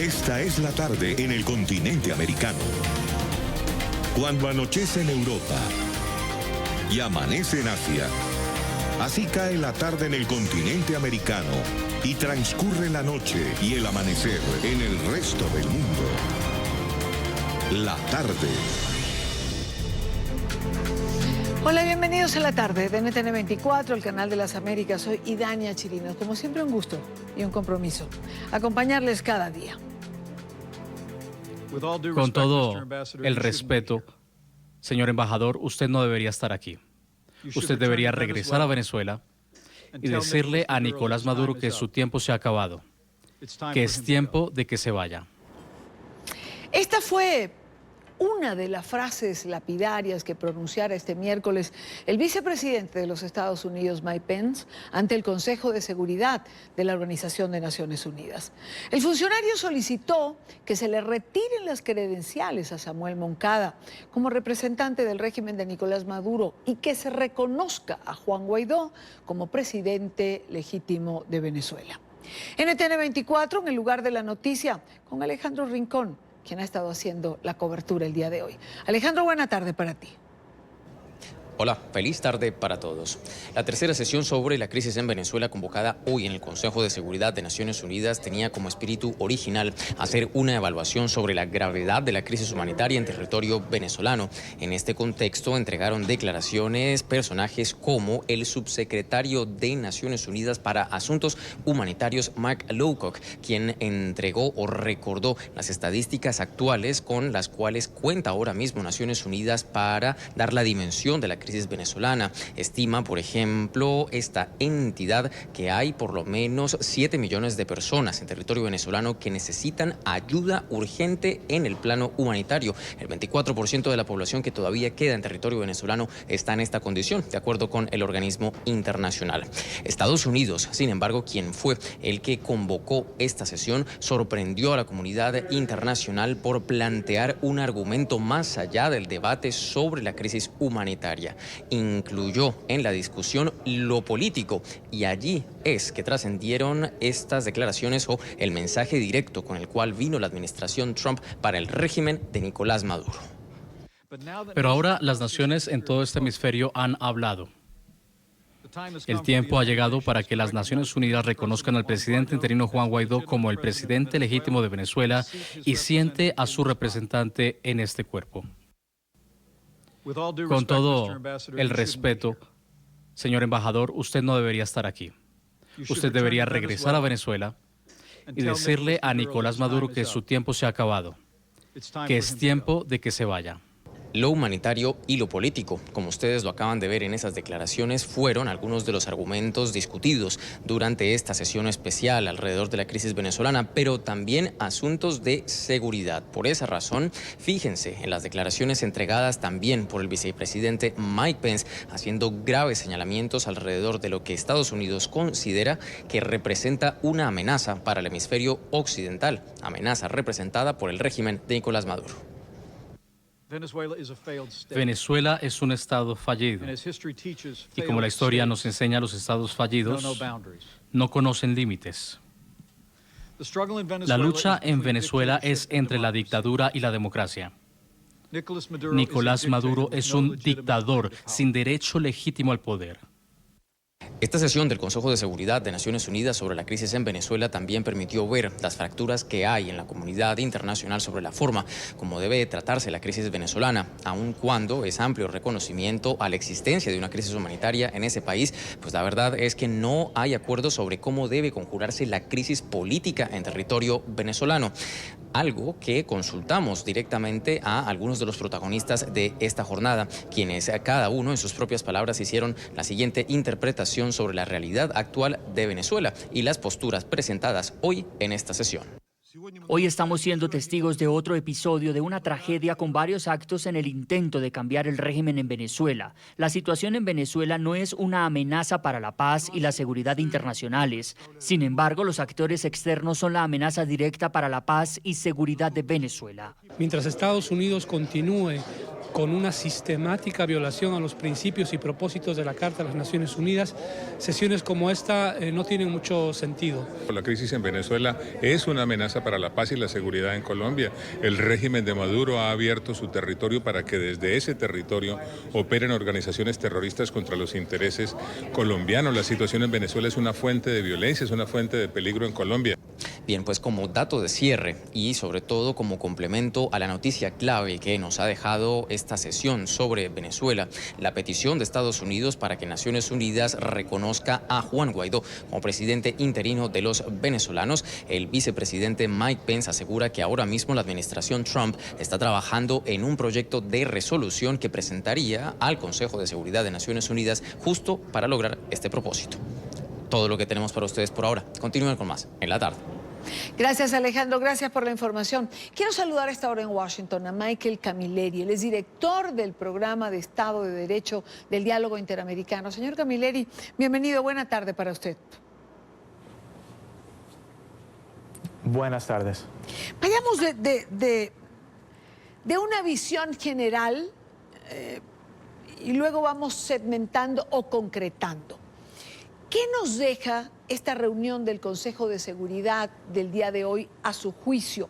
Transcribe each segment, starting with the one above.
Esta es la tarde en el continente americano. Cuando anochece en Europa y amanece en Asia, así cae la tarde en el continente americano y transcurre la noche y el amanecer en el resto del mundo. La tarde. Hola, bienvenidos a la tarde de NTN 24, el canal de las Américas. Soy Idania Chirinos. Como siempre, un gusto y un compromiso acompañarles cada día. Con todo el respeto, señor embajador, usted no debería estar aquí. Usted debería regresar a Venezuela y decirle a Nicolás Maduro que su tiempo se ha acabado, que es tiempo de que se vaya. Esta fue una de las frases lapidarias que pronunciara este miércoles el vicepresidente de los Estados Unidos, Mike Pence, ante el Consejo de Seguridad de la Organización de Naciones Unidas. El funcionario solicitó que se le retiren las credenciales a Samuel Moncada como representante del régimen de Nicolás Maduro y que se reconozca a Juan Guaidó como presidente legítimo de Venezuela. NTN 24, en el lugar de la noticia, con Alejandro Rincón, quien ha estado haciendo la cobertura el día de hoy. Alejandro, buena tarde para ti. Hola, feliz tarde para todos. La tercera sesión sobre la crisis en Venezuela convocada hoy en el Consejo de Seguridad de Naciones Unidas tenía como espíritu original hacer una evaluación sobre la gravedad de la crisis humanitaria en territorio venezolano. En este contexto entregaron declaraciones personajes como el subsecretario de Naciones Unidas para Asuntos Humanitarios, Mark Lowcock, quien entregó o recordó las estadísticas actuales con las cuales cuenta ahora mismo Naciones Unidas para dar la dimensión de la crisis venezolana. Estima, por ejemplo, esta entidad que hay por lo menos 7 millones de personas en territorio venezolano que necesitan ayuda urgente en el plano humanitario. El 24% de la población que todavía queda en territorio venezolano está en esta condición, de acuerdo con el organismo internacional. Estados Unidos, sin embargo, quien fue el que convocó esta sesión, sorprendió a la comunidad internacional por plantear un argumento más allá del debate sobre la crisis humanitaria. Incluyó en la discusión lo político y allí es que trascendieron estas declaraciones o el mensaje directo con el cual vino la administración Trump para el régimen de Nicolás Maduro. Pero ahora las naciones en todo este hemisferio han hablado. El tiempo ha llegado para que las Naciones Unidas reconozcan al presidente interino Juan Guaidó como el presidente legítimo de Venezuela y siente a su representante en este cuerpo. Con todo el respeto, señor embajador, usted no debería estar aquí. Usted debería regresar a Venezuela y decirle a Nicolás Maduro que su tiempo se ha acabado, que es tiempo de que se vaya. Lo humanitario y lo político, como ustedes lo acaban de ver en esas declaraciones, fueron algunos de los argumentos discutidos durante esta sesión especial alrededor de la crisis venezolana, pero también asuntos de seguridad. Por esa razón, fíjense en las declaraciones entregadas también por el vicepresidente Mike Pence, haciendo graves señalamientos alrededor de lo que Estados Unidos considera que representa una amenaza para el hemisferio occidental, amenaza representada por el régimen de Nicolás Maduro. Venezuela es un estado fallido y como la historia nos enseña, los estados fallidos no conocen límites. La lucha en Venezuela es entre la dictadura y la democracia. Nicolás Maduro es un dictador sin derecho legítimo al poder. Esta sesión del Consejo de Seguridad de Naciones Unidas sobre la crisis en Venezuela también permitió ver las fracturas que hay en la comunidad internacional sobre la forma como debe tratarse la crisis venezolana, aun cuando es amplio reconocimiento a la existencia de una crisis humanitaria en ese país, pues la verdad es que no hay acuerdo sobre cómo debe conjurarse la crisis política en territorio venezolano. Algo que consultamos directamente a algunos de los protagonistas de esta jornada, quienes cada uno en sus propias palabras hicieron la siguiente interpretación sobre la realidad actual de Venezuela y las posturas presentadas hoy en esta sesión. Hoy estamos siendo testigos de otro episodio de una tragedia con varios actos en el intento de cambiar el régimen en Venezuela. La situación en Venezuela no es una amenaza para la paz y la seguridad internacionales. Sin embargo, los actores externos son la amenaza directa para la paz y seguridad de Venezuela. Mientras Estados Unidos continúe con una sistemática violación a los principios y propósitos de la Carta de las Naciones Unidas, sesiones como esta no tienen mucho sentido. La crisis en Venezuela es una amenaza para la paz y la seguridad en Colombia. El régimen de Maduro ha abierto su territorio para que desde ese territorio operen organizaciones terroristas contra los intereses colombianos. La situación en Venezuela es una fuente de violencia, es una fuente de peligro en Colombia. Bien, pues como dato de cierre y sobre todo como complemento a la noticia clave que nos ha dejado esta sesión sobre Venezuela, la petición de Estados Unidos para que Naciones Unidas reconozca a Juan Guaidó como presidente interino de los venezolanos, el vicepresidente Mike Pence asegura que ahora mismo la administración Trump está trabajando en un proyecto de resolución que presentaría al Consejo de Seguridad de Naciones Unidas justo para lograr este propósito. Todo lo que tenemos para ustedes por ahora. Continúen con más en la tarde. Gracias, Alejandro. Gracias por la información. Quiero saludar a esta hora en Washington a Michael Camilleri. Él es director del programa de Estado de Derecho del Diálogo Interamericano. Señor Camilleri, bienvenido. Buena tarde para usted. Buenas tardes. Vayamos de una visión general y luego vamos segmentando o concretando. ¿Qué nos deja esta reunión del Consejo de Seguridad del día de hoy a su juicio?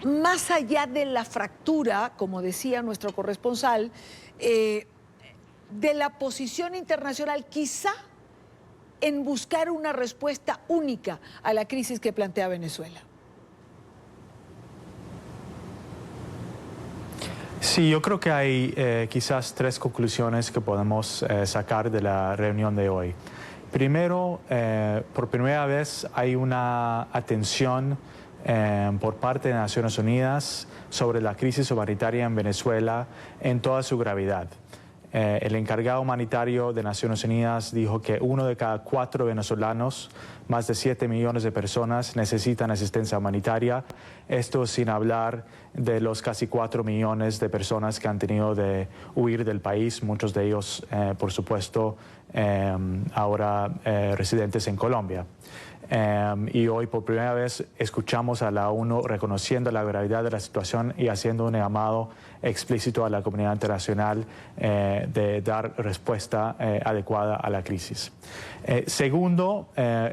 Más allá de la fractura, como decía nuestro corresponsal, de la posición internacional quizá en buscar una respuesta única a la crisis que plantea Venezuela. Sí, yo creo que hay quizás tres conclusiones que podemos sacar de la reunión de hoy. Primero, por primera vez hay una atención por parte de Naciones Unidas sobre la crisis humanitaria en Venezuela en toda su gravedad. El encargado humanitario de Naciones Unidas dijo que 1 de cada 4 venezolanos, más de 7 millones de personas, necesitan asistencia humanitaria. Esto sin hablar de los casi 4 millones de personas que han tenido de huir del país, muchos de ellos, por supuesto, ahora residentes en Colombia. Y hoy por primera vez escuchamos a la ONU reconociendo la gravedad de la situación y haciendo un llamado explícito a la comunidad internacional de dar respuesta adecuada a la crisis. Segundo,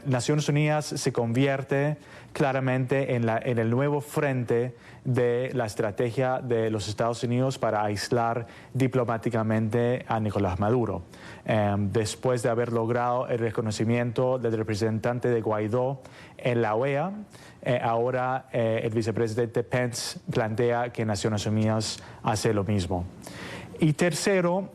Naciones Unidas se convierte claramente en el nuevo frente de la estrategia de los Estados Unidos para aislar diplomáticamente a Nicolás Maduro. Después de haber logrado el reconocimiento del representante de Guaidó en la OEA, ahora el vicepresidente Pence plantea que Naciones Unidas hace lo mismo. Y tercero,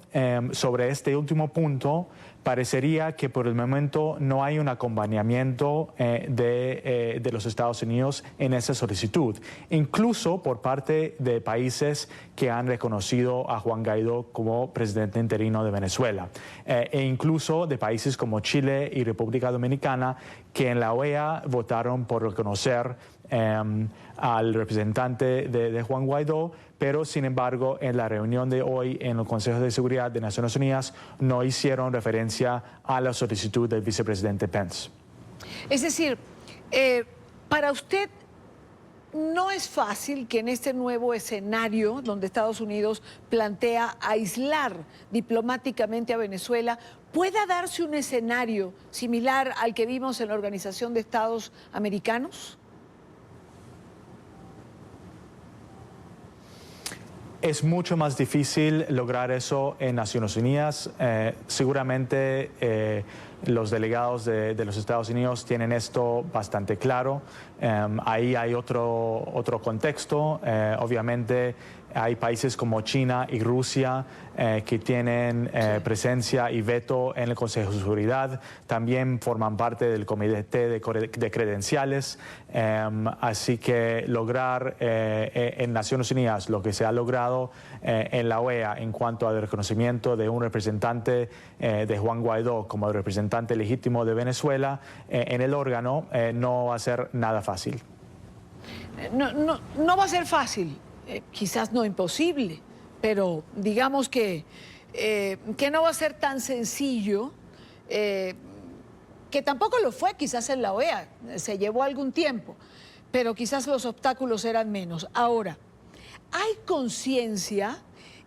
sobre este último punto, parecería que por el momento no hay un acompañamiento de los Estados Unidos en esa solicitud, incluso por parte de países que han reconocido a Juan Guaidó como presidente interino de Venezuela, e incluso de países como Chile y República Dominicana, que en la OEA votaron por reconocer al representante de Juan Guaidó, pero sin embargo en la reunión de hoy en el Consejo de Seguridad de Naciones Unidas no hicieron referencia a la solicitud del vicepresidente Pence. Es decir, para usted no es fácil que en este nuevo escenario donde Estados Unidos plantea aislar diplomáticamente a Venezuela, pueda darse un escenario similar al que vimos en la Organización de Estados Americanos. Es mucho más difícil lograr eso en Naciones Unidas. Seguramente los delegados de los Estados Unidos tienen esto bastante claro. Ahí hay otro contexto. Obviamente hay países como China y Rusia que tienen presencia y veto en el Consejo de Seguridad. También forman parte del Comité de Credenciales. Así que lograr en Naciones Unidas lo que se ha logrado en la OEA en cuanto al reconocimiento de un representante de Juan Guaidó como el representante legítimo de Venezuela en el órgano no va a ser nada fácil. No va a ser fácil. Quizás no imposible, pero digamos que no va a ser tan sencillo, que tampoco lo fue quizás en la OEA, se llevó algún tiempo, pero quizás los obstáculos eran menos. Ahora, hay conciencia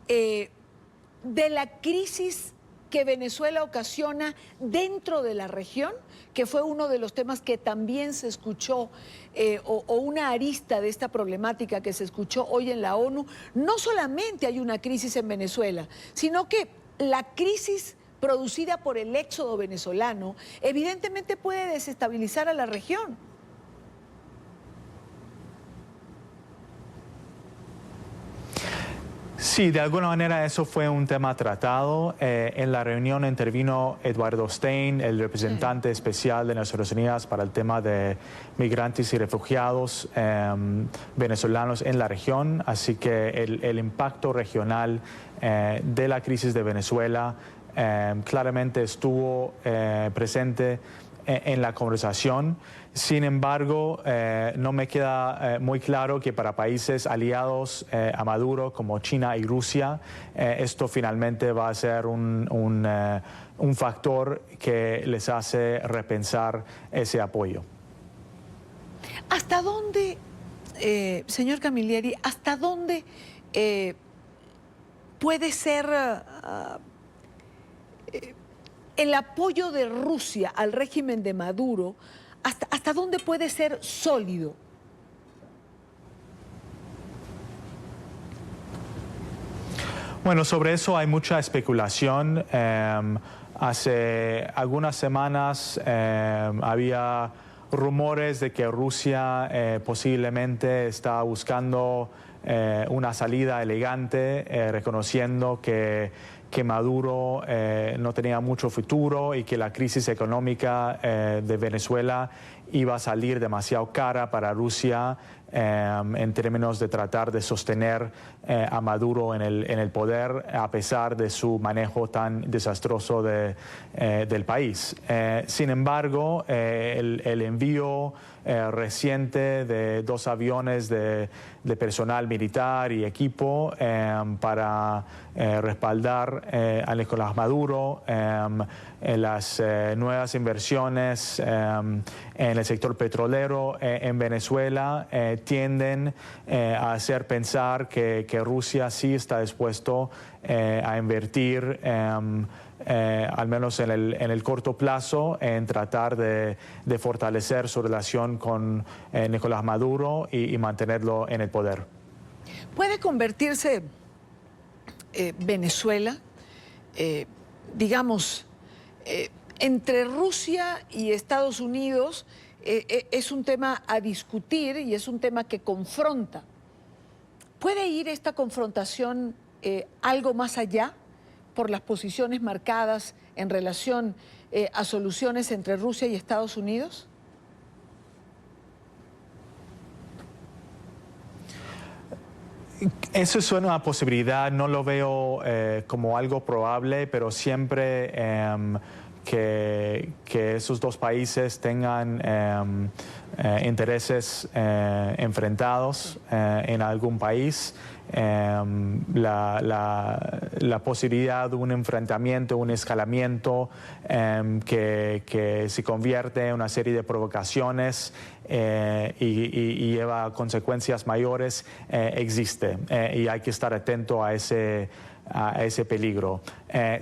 de la crisis que Venezuela ocasiona dentro de la región, que fue uno de los temas que también se escuchó, o una arista de esta problemática que se escuchó hoy en la ONU? No solamente hay una crisis en Venezuela, sino que la crisis producida por el éxodo venezolano evidentemente puede desestabilizar a la región. Sí, de alguna manera eso fue un tema tratado. En la reunión intervino Eduardo Stein, el representante especial de Naciones Unidas para el tema de migrantes y refugiados venezolanos en la región. Así que el impacto regional de la crisis de Venezuela claramente estuvo presente en la conversación. Sin embargo, no me queda muy claro que para países aliados a Maduro como China y Rusia, esto finalmente va a ser un factor que les hace repensar ese apoyo. ¿Hasta dónde, señor Camilleri, hasta dónde puede ser el apoyo de Rusia al régimen de Maduro? ¿Hasta dónde puede ser sólido? Bueno, sobre eso hay mucha especulación. Hace algunas semanas había rumores de que Rusia posiblemente está buscando una salida elegante, reconociendo que Maduro no tenía mucho futuro y que la crisis económica de Venezuela iba a salir demasiado cara para Rusia en términos de tratar de sostener a Maduro en el poder a pesar de su manejo tan desastroso del país. Sin embargo, el envío reciente de 2 aviones de personal militar y equipo para respaldar a Nicolás Maduro, las nuevas inversiones en el sector petrolero en Venezuela tienden a hacer pensar que Rusia sí está dispuesto a invertir al menos en el corto plazo, en tratar de fortalecer su relación con Nicolás Maduro y mantenerlo en el poder. ¿Puede convertirse Venezuela, digamos, entre Rusia y Estados Unidos? Es un tema a discutir y es un tema que confronta. ¿Puede ir esta confrontación algo más allá por las posiciones marcadas en relación a soluciones entre Rusia y Estados Unidos? Eso es una posibilidad, no lo veo como algo probable, pero siempre que esos dos países tengan intereses enfrentados en algún país, la posibilidad de un enfrentamiento, un escalamiento que se convierte en una serie de provocaciones y lleva a consecuencias mayores existe, y hay que estar atento a ese peligro.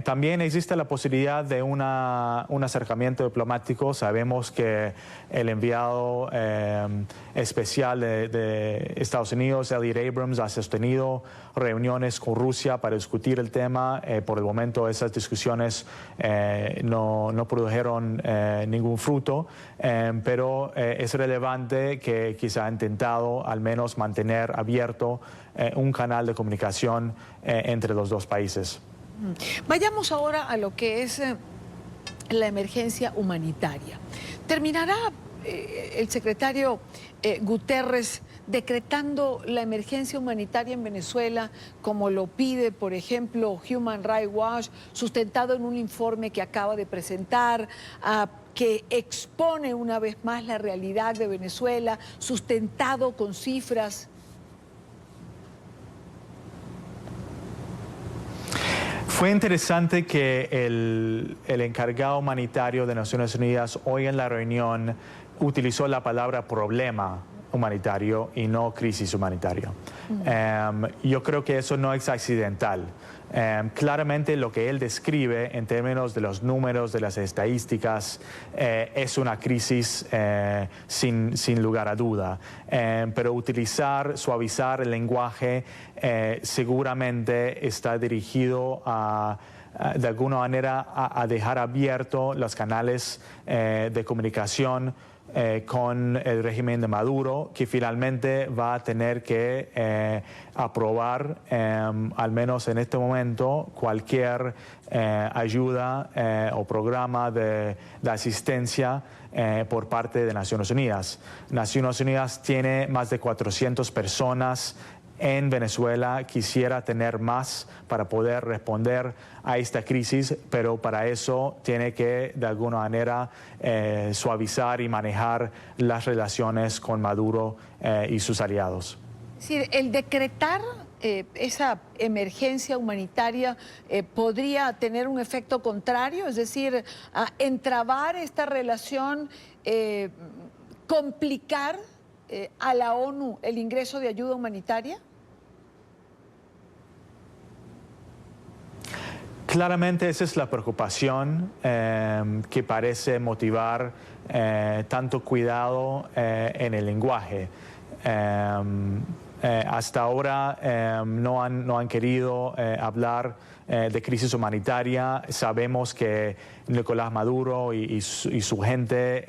También existe la posibilidad de un acercamiento diplomático. Sabemos que el enviado especial de Estados Unidos, Elliot Abrams, ha sostenido reuniones con Rusia para discutir el tema. Por el momento esas discusiones no produjeron ningún fruto, pero es relevante que quizá ha intentado al menos mantener abierto un canal de comunicación entre los dos países. Vayamos ahora a lo que es la emergencia humanitaria. ¿Terminará el secretario Guterres decretando la emergencia humanitaria en Venezuela como lo pide, por ejemplo, Human Rights Watch, sustentado en un informe que acaba de presentar, que expone una vez más la realidad de Venezuela, sustentado con cifras? Fue interesante que el encargado humanitario de Naciones Unidas hoy en la reunión utilizó la palabra problema. humanitario y no crisis humanitaria. Yo creo que eso no es accidental. Claramente lo que él describe en términos de los números, de las estadísticas, es una crisis sin lugar a duda. Pero suavizar el lenguaje seguramente está dirigido de alguna manera a dejar abiertos los canales de comunicación con el régimen de Maduro, que finalmente va a tener que aprobar, al menos en este momento, cualquier ayuda o programa de asistencia por parte de Naciones Unidas. Naciones Unidas tiene más de 400 personas en Venezuela, quisiera tener más para poder responder a esta crisis, pero para eso tiene que de alguna manera suavizar y manejar las relaciones con Maduro y sus aliados. Sí, el decretar esa emergencia humanitaria podría tener un efecto contrario, es decir, entrabar esta relación, complicar a la ONU el ingreso de ayuda humanitaria? Claramente esa es la preocupación que parece motivar tanto cuidado en el lenguaje. Hasta ahora no han querido hablar de crisis humanitaria. Sabemos que Nicolás Maduro y su gente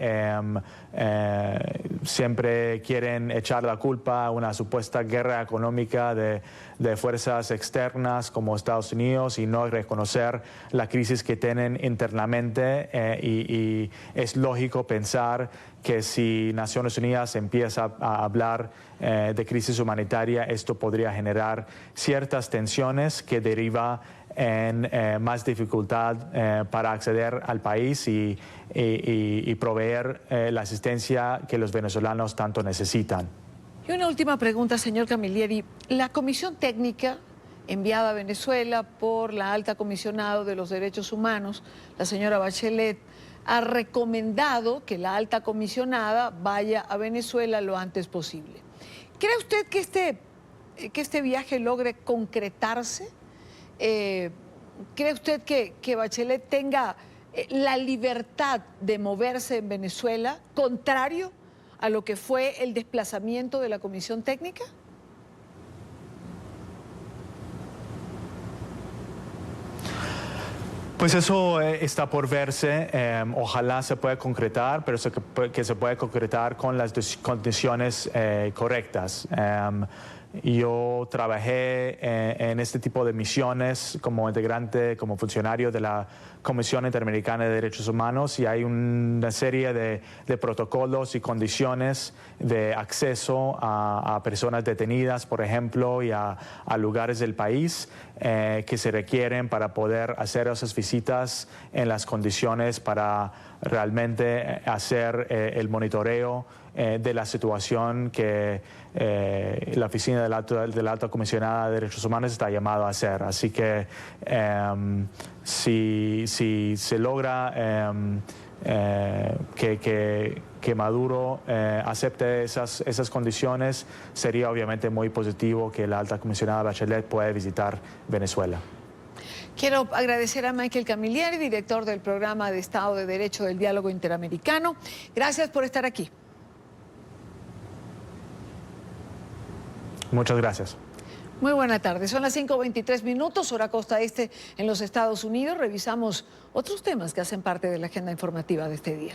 siempre quieren echar la culpa a una supuesta guerra económica de fuerzas externas como Estados Unidos y no reconocer la crisis que tienen internamente y es lógico pensar que si Naciones Unidas empieza a hablar de crisis humanitaria, esto podría generar ciertas tensiones que deriva en más dificultad para acceder al país y proveer la asistencia que los venezolanos tanto necesitan. Y una última pregunta, señor Camilleri. La comisión técnica enviada a Venezuela por la alta comisionada de los derechos humanos, la señora Bachelet, ha recomendado que la alta comisionada vaya a Venezuela lo antes posible. ¿Cree usted que este viaje logre concretarse? ¿Cree usted que Bachelet tenga la libertad de moverse en Venezuela, contrario a lo que fue el desplazamiento de la comisión técnica? Pues eso está por verse. Ojalá se pueda concretar, pero que se pueda concretar con las condiciones correctas. Yo trabajé en este tipo de misiones como integrante, como funcionario de la Comisión Interamericana de Derechos Humanos, y hay una serie de protocolos y condiciones de acceso a personas detenidas, por ejemplo, y a lugares del país que se requieren para poder hacer esas visitas en las condiciones para realmente hacer el monitoreo de la situación que la Oficina de la Alta Comisionada de Derechos Humanos está llamada a hacer. Así que si se logra que Maduro acepte esas condiciones, sería obviamente muy positivo que la Alta Comisionada Bachelet pueda visitar Venezuela. Quiero agradecer a Michael Camilleri, director del Programa de Estado de Derecho del Diálogo Interamericano. Gracias por estar aquí. Muchas gracias. Muy buena tarde. Son las 5:23, hora costa este en los Estados Unidos. Revisamos otros temas que hacen parte de la agenda informativa de este día.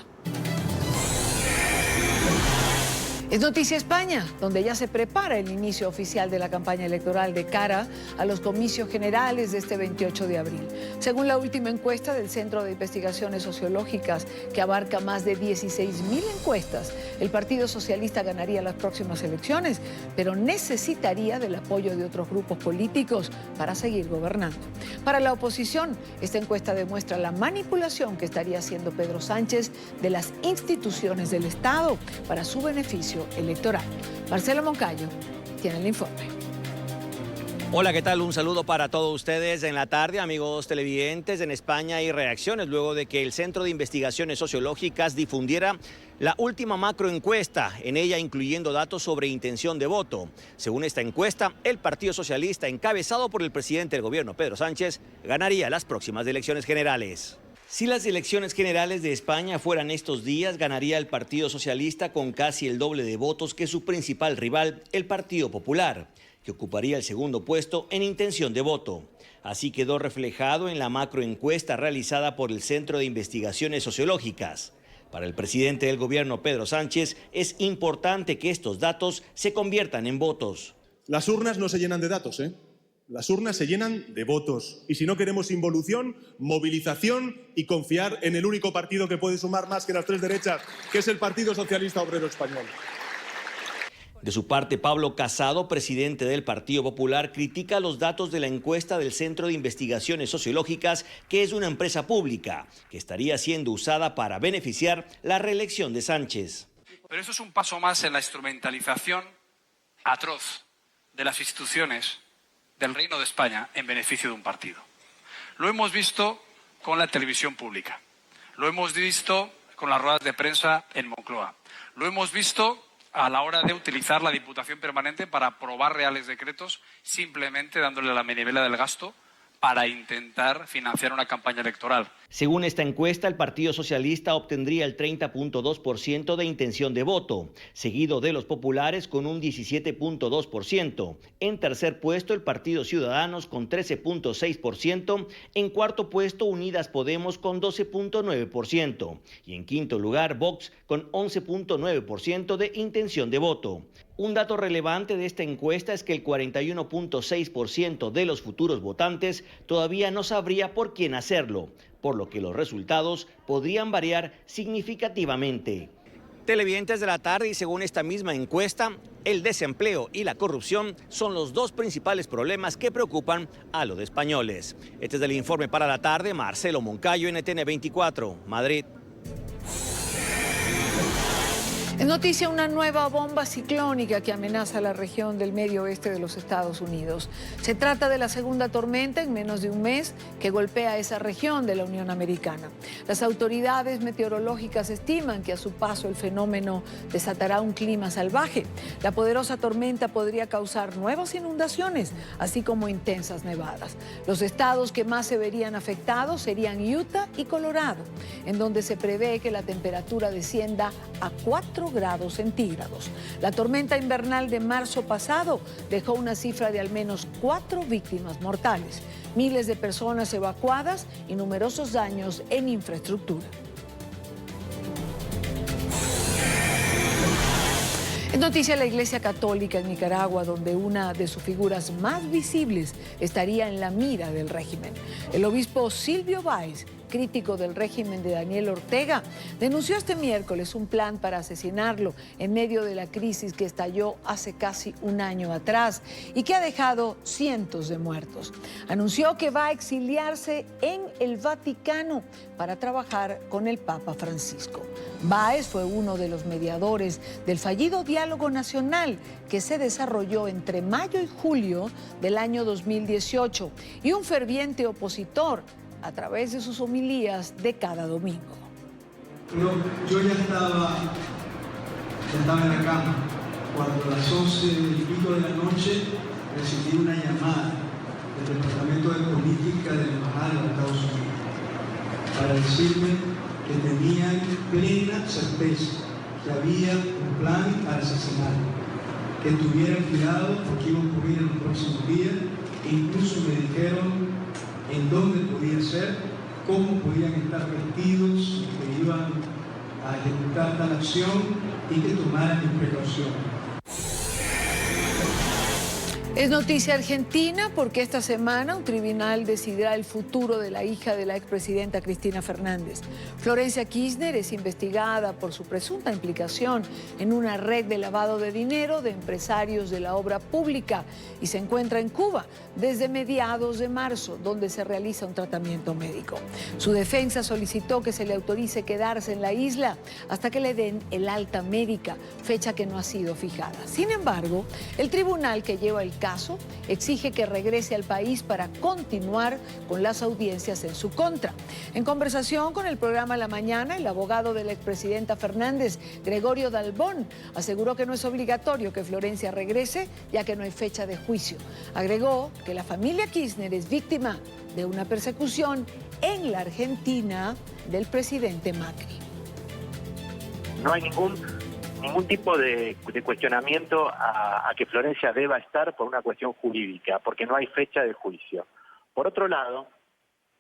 Es noticia España, donde ya se prepara el inicio oficial de la campaña electoral de cara a los comicios generales de este 28 de abril. Según la última encuesta del Centro de Investigaciones Sociológicas, que abarca más de 16.000 encuestas, el Partido Socialista ganaría las próximas elecciones, pero necesitaría del apoyo de otros grupos políticos para seguir gobernando. Para la oposición, esta encuesta demuestra la manipulación que estaría haciendo Pedro Sánchez de las instituciones del Estado para su beneficio electoral. Marcelo Moncayo tiene el informe. Hola, ¿qué tal? Un saludo para todos ustedes en la tarde, amigos televidentes. En España hay reacciones luego de que el Centro de Investigaciones Sociológicas difundiera La última macroencuesta, en ella incluyendo datos sobre intención de voto. Según esta encuesta, el Partido Socialista, encabezado por el presidente del gobierno, Pedro Sánchez, ganaría las próximas elecciones generales. Si las elecciones generales de España fueran estos días, ganaría el Partido Socialista con casi el doble de votos que su principal rival, el Partido Popular, que ocuparía el segundo puesto en intención de voto. Así quedó reflejado en la macroencuesta realizada por el Centro de Investigaciones Sociológicas. Para el presidente del gobierno, Pedro Sánchez, es importante que estos datos se conviertan en votos. Las urnas no se llenan de datos, Las urnas se llenan de votos. Y si no queremos involución, movilización y confiar en el único partido que puede sumar más que las tres derechas, que es el Partido Socialista Obrero Español. De su parte, Pablo Casado, presidente del Partido Popular, critica los datos de la encuesta del Centro de Investigaciones Sociológicas, que es una empresa pública que estaría siendo usada para beneficiar la reelección de Sánchez. Pero esto es un paso más en la instrumentalización atroz de las instituciones del Reino de España en beneficio de un partido. Lo hemos visto con la televisión pública, lo hemos visto con las ruedas de prensa en Moncloa, lo hemos visto a la hora de utilizar la Diputación Permanente para aprobar reales decretos, simplemente dándole la manivela del gasto para intentar financiar una campaña electoral. Según esta encuesta, el Partido Socialista obtendría el 30.2% de intención de voto, seguido de los populares con un 17.2%. En tercer puesto, el Partido Ciudadanos con 13.6%. En cuarto puesto, Unidas Podemos con 12.9%. Y en quinto lugar, Vox con 11.9% de intención de voto. Un dato relevante de esta encuesta es que el 41.6% de los futuros votantes todavía no sabría por quién hacerlo, por lo que los resultados podrían variar significativamente. Televidentes de la tarde, y según esta misma encuesta, el desempleo y la corrupción son los dos principales problemas que preocupan a los españoles. Este es el informe para la tarde. Marcelo Moncayo, NTN 24, Madrid. Es noticia una nueva bomba ciclónica que amenaza la región del medio oeste de los Estados Unidos. Se trata de la segunda tormenta en menos de un mes que golpea esa región de la Unión Americana. Las autoridades meteorológicas estiman que a su paso el fenómeno desatará un clima salvaje. La poderosa tormenta podría causar nuevas inundaciones, así como intensas nevadas. Los estados que más se verían afectados serían Utah y Colorado, en donde se prevé que la temperatura descienda a 4 grados centígrados. La tormenta invernal de marzo pasado dejó una cifra de al menos 4 víctimas mortales, miles de personas evacuadas y numerosos daños en infraestructura. Es noticia la Iglesia Católica en Nicaragua, donde una de sus figuras más visibles estaría en la mira del régimen. El obispo Silvio Báez, crítico del régimen de Daniel Ortega, denunció este miércoles un plan para asesinarlo en medio de la crisis que estalló hace casi un año atrás y que ha dejado cientos de muertos. Anunció que va a exiliarse en el Vaticano para trabajar con el Papa Francisco. Báez fue uno de los mediadores del fallido diálogo nacional que se desarrolló entre mayo y julio del año 2018 y un ferviente opositor a través de sus homilías de cada domingo. Yo ya estaba en la cama cuando a las 11 y pico de la noche recibí una llamada del Departamento de Política de la Embajada de los Estados Unidos para decirme que tenían plena certeza que había un plan para asesinarme, que tuviera cuidado porque iba a ocurrir en los próximos días, e incluso me dijeron en dónde podía ser, cómo podían estar vestidos, que iban a ejecutar tal acción y que tomaran mis precauciones. Es noticia argentina porque esta semana un tribunal decidirá el futuro de la hija de la expresidenta Cristina Fernández. Florencia Kirchner es investigada por su presunta implicación en una red de lavado de dinero de empresarios de la obra pública y se encuentra en Cuba desde mediados de marzo, donde se realiza un tratamiento médico. Su defensa solicitó que se le autorice quedarse en la isla hasta que le den el alta médica, fecha que no ha sido fijada. Sin embargo, el tribunal que lleva el caso, exige que regrese al país para continuar con las audiencias en su contra. En conversación con el programa La Mañana, el abogado de la expresidenta Fernández, Gregorio Dalbón, aseguró que no es obligatorio que Florencia regrese, ya que no hay fecha de juicio. Agregó que la familia Kirchner es víctima de una persecución en la Argentina del presidente Macri. No hay ningún tipo de cuestionamiento a que Florencia deba estar por una cuestión jurídica, porque no hay fecha de juicio. Por otro lado,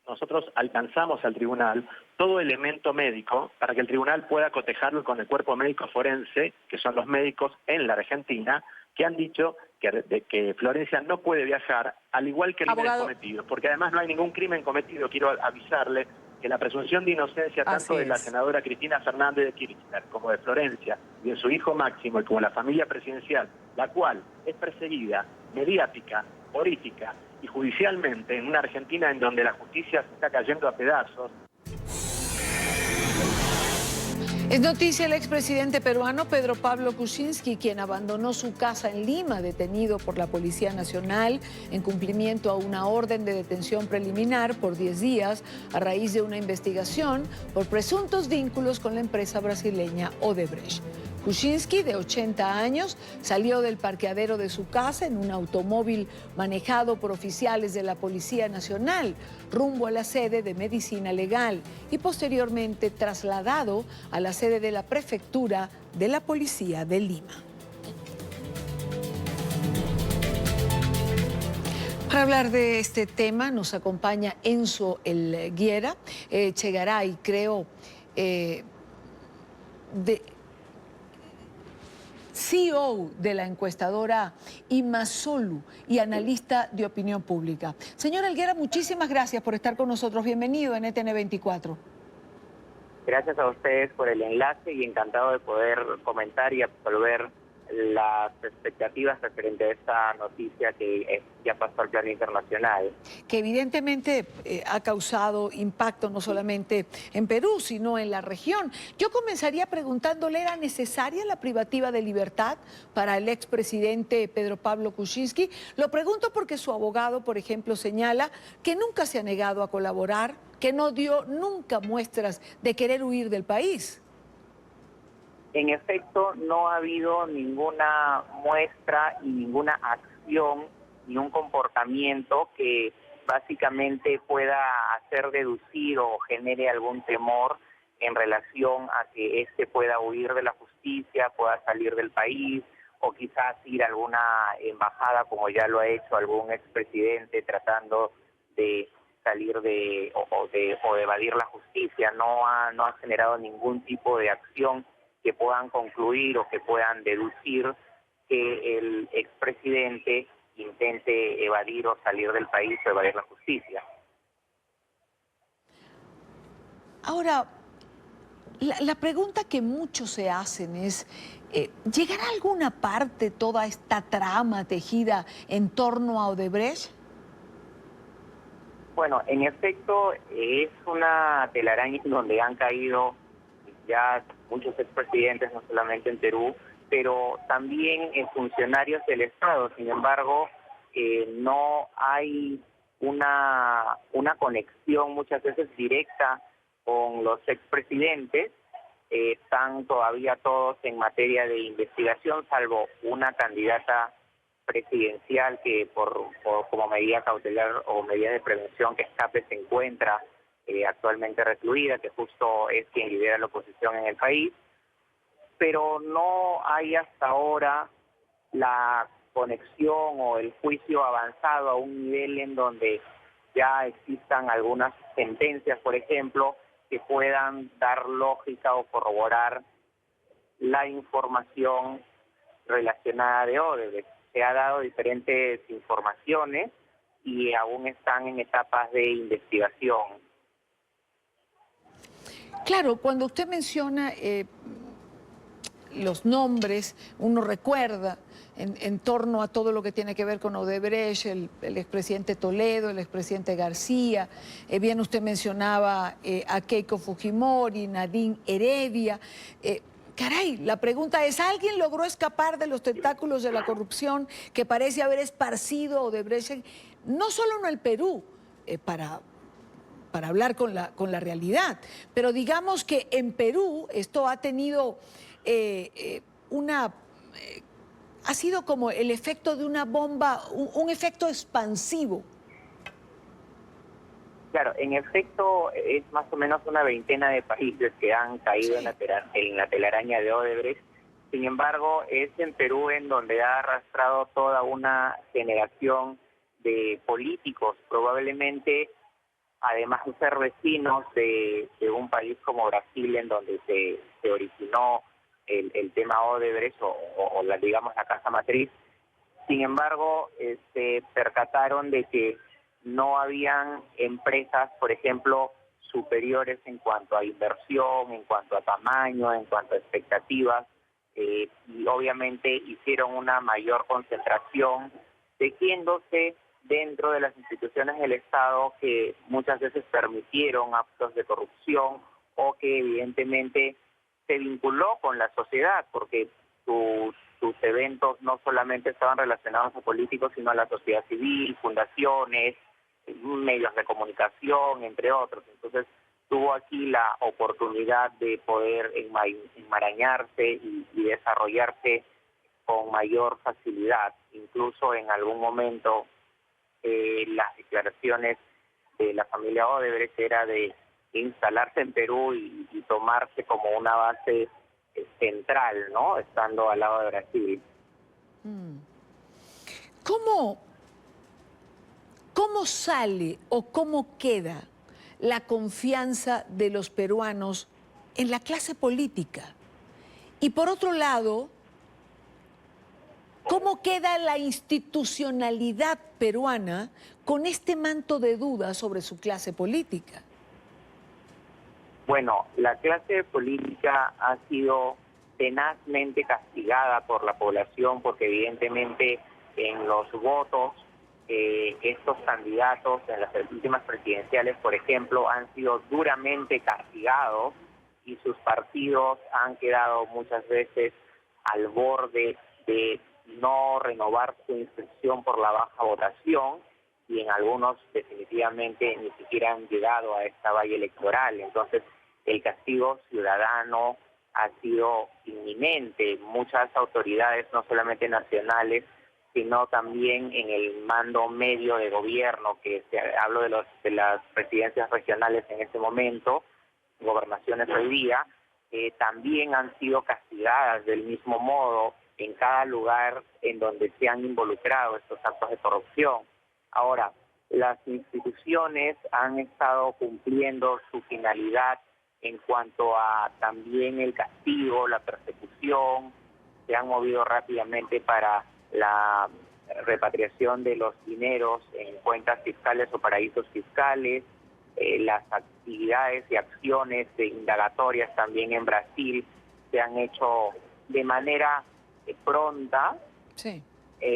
nosotros alcanzamos al tribunal todo elemento médico para que el tribunal pueda cotejarlo con el cuerpo médico forense, que son los médicos en la Argentina, que han dicho que Florencia no puede viajar, al igual que el crimen cometido, porque además no hay ningún crimen cometido. Quiero avisarle que la presunción de inocencia tanto de la senadora Cristina Fernández de Kirchner como de Florencia y de su hijo Máximo y como la familia presidencial, la cual es perseguida mediática, política y judicialmente en una Argentina en donde la justicia se está cayendo a pedazos. Es noticia el expresidente peruano Pedro Pablo Kuczynski, quien abandonó su casa en Lima, detenido por la Policía Nacional en cumplimiento a una orden de detención preliminar por 10 días a raíz de una investigación por presuntos vínculos con la empresa brasileña Odebrecht. Kuczynski, de 80 años, salió del parqueadero de su casa en un automóvil manejado por oficiales de la Policía Nacional rumbo a la sede de Medicina Legal y posteriormente trasladado a la sede de la Prefectura de la Policía de Lima. Para hablar de este tema nos acompaña Enzo Elguera, Chegaray, creo, CEO de la encuestadora Imasolu y analista de opinión pública. Señor Elguera, muchísimas gracias por estar con nosotros. Bienvenido en ETN24. Gracias a ustedes por el enlace y encantado de poder comentar y absolver las expectativas referente a esta noticia que ya pasó al plano internacional. Que evidentemente ha causado impacto no solamente en Perú, sino en la región. Yo comenzaría preguntándole, ¿era necesaria la privativa de libertad para el expresidente Pedro Pablo Kuczynski? Lo pregunto porque su abogado, por ejemplo, señala que nunca se ha negado a colaborar, que no dio nunca muestras de querer huir del país. En efecto, no ha habido ninguna muestra y ninguna acción ni un comportamiento que básicamente pueda hacer deducir o genere algún temor en relación a que éste pueda huir de la justicia, pueda salir del país o quizás ir a alguna embajada, como ya lo ha hecho algún expresidente tratando de salir o de evadir la justicia. No ha generado ningún tipo de acción que puedan concluir o que puedan deducir que el expresidente intente evadir o salir del país o evadir la justicia. Ahora, la pregunta que muchos se hacen es, ¿llegará a alguna parte toda esta trama tejida en torno a Odebrecht? Bueno, en efecto, es una telaraña donde han caído ya muchos expresidentes, no solamente en Perú, pero también en funcionarios del Estado. Sin embargo, no hay una conexión muchas veces directa con los expresidentes. Están todavía todos en materia de investigación, salvo una candidata presidencial que como medida cautelar o medida de prevención que escape se encuentra actualmente recluida, que justo es quien lidera la oposición en el país, pero no hay hasta ahora la conexión o el juicio avanzado a un nivel en donde ya existan algunas sentencias, por ejemplo, que puedan dar lógica o corroborar la información relacionada de Odebrecht. Se ha dado diferentes informaciones y aún están en etapas de investigación. Claro, cuando usted menciona los nombres, uno recuerda en torno a todo lo que tiene que ver con Odebrecht, el expresidente Toledo, el expresidente García, bien usted mencionaba a Keiko Fujimori, Nadine Heredia, caray, la pregunta es, ¿alguien logró escapar de los tentáculos de la corrupción que parece haber esparcido Odebrecht, no solo en el Perú, para hablar con la realidad, pero digamos que en Perú esto ha tenido ha sido como el efecto de una bomba, un efecto expansivo? Claro, en efecto es más o menos una veintena de países que han caído en la telaraña de Odebrecht. Sin embargo, es en Perú en donde ha arrastrado toda una generación de políticos, probablemente, además de ser vecinos de un país como Brasil, en donde se originó el tema Odebrecht o digamos la casa matriz. Sin embargo, percataron de que no habían empresas, por ejemplo, superiores en cuanto a inversión, en cuanto a tamaño, en cuanto a expectativas, y obviamente hicieron una mayor concentración, tejiéndose dentro de las instituciones del Estado que muchas veces permitieron actos de corrupción o que evidentemente se vinculó con la sociedad, porque sus eventos no solamente estaban relacionados a políticos, sino a la sociedad civil, fundaciones, medios de comunicación, entre otros. Entonces tuvo aquí la oportunidad de poder enmarañarse y desarrollarse con mayor facilidad. Incluso en algún momento las declaraciones de la familia Odebrecht era de instalarse en Perú y tomarse como una base central, ¿no? Estando al lado de Brasil. ¿Cómo sale o cómo queda la confianza de los peruanos en la clase política? Y por otro lado, ¿cómo queda la institucionalidad peruana con este manto de dudas sobre su clase política? Bueno, la clase política ha sido tenazmente castigada por la población porque evidentemente en los votos estos candidatos en las últimas presidenciales, por ejemplo, han sido duramente castigados y sus partidos han quedado muchas veces al borde de no renovar su inscripción por la baja votación y en algunos definitivamente ni siquiera han llegado a esta valla electoral. Entonces, el castigo ciudadano ha sido inminente. Muchas autoridades, no solamente nacionales, sino también en el mando medio de gobierno, hablo de las presidencias regionales en este momento, gobernaciones hoy día, también han sido castigadas del mismo modo en cada lugar en donde se han involucrado estos actos de corrupción. Ahora, las instituciones han estado cumpliendo su finalidad en cuanto a también el castigo, la persecución, se han movido rápidamente para la repatriación de los dineros en cuentas fiscales o paraísos fiscales, las actividades y acciones indagatorias también en Brasil se han hecho de manera pronta. Sí.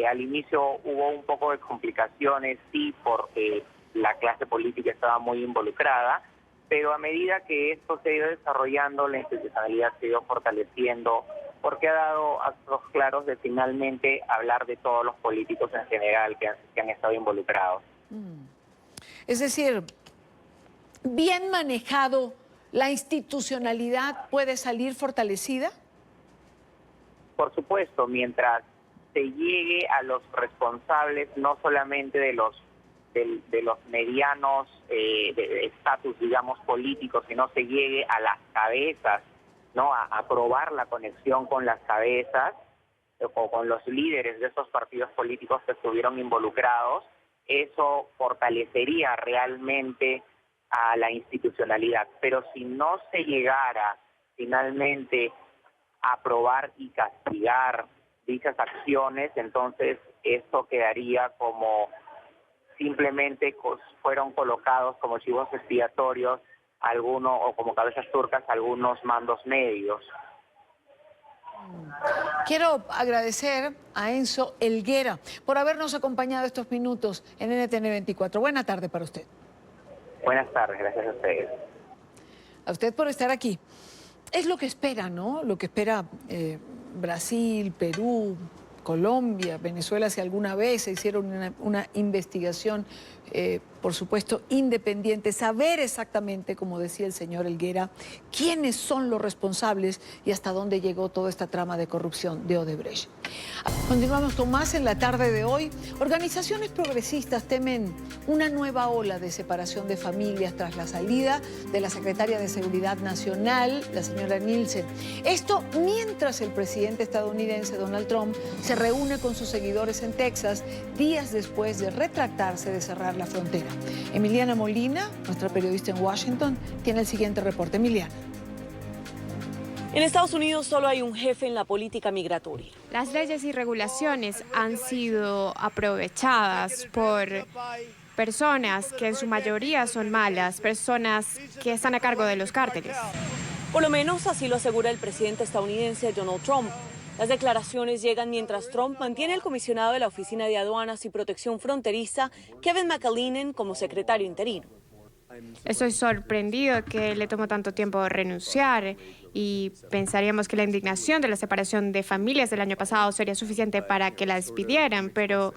Al inicio hubo un poco de complicaciones, sí, porque la clase política estaba muy involucrada, pero a medida que esto se ha ido desarrollando, la institucionalidad se ha ido fortaleciendo, porque ha dado actos claros de finalmente hablar de todos los políticos en general que han estado involucrados. Es decir, bien manejado, ¿la institucionalidad puede salir fortalecida? Por supuesto, mientras se llegue a los responsables, no solamente de los medianos de estatus, digamos, políticos, sino se llegue a las cabezas, ¿no? A probar la conexión con las cabezas o con los líderes de esos partidos políticos que estuvieron involucrados, eso fortalecería realmente a la institucionalidad. Pero si no se llegara finalmente a probar y castigar dichas acciones, entonces esto quedaría como simplemente fueron colocados como chivos expiatorios algunos o como cabezas turcas algunos mandos medios. Quiero agradecer a Enzo Helguera por habernos acompañado estos minutos en NTN 24. Buena tarde para usted. Buenas tardes, gracias a ustedes. A usted por estar aquí. es lo que espera, ¿no? Lo que espera Brasil, Perú, Colombia, Venezuela, si alguna vez se hicieron una investigación, por supuesto, independiente, saber exactamente, como decía el señor Helguera, quiénes son los responsables y hasta dónde llegó toda esta trama de corrupción de Odebrecht. Continuamos con más en la tarde de hoy. Organizaciones progresistas temen una nueva ola de separación de familias tras la salida de la secretaria de Seguridad Nacional, la señora Nielsen. Esto mientras el presidente estadounidense Donald Trump se reúne con sus seguidores en Texas días después de retractarse de cerrar la frontera. Emiliana Molina, nuestra periodista en Washington, tiene el siguiente reporte. Emiliana. En Estados Unidos solo hay un jefe en la política migratoria. Las leyes y regulaciones han sido aprovechadas por personas que en su mayoría son malas, personas que están a cargo de los cárteles. Por lo menos así lo asegura el presidente estadounidense Donald Trump. Las declaraciones llegan mientras Trump mantiene al comisionado de la Oficina de Aduanas y Protección Fronteriza, Kevin McAleenan, como secretario interino. Estoy sorprendido que le tomó tanto tiempo renunciar y pensaríamos que la indignación de la separación de familias del año pasado sería suficiente para que la despidieran, pero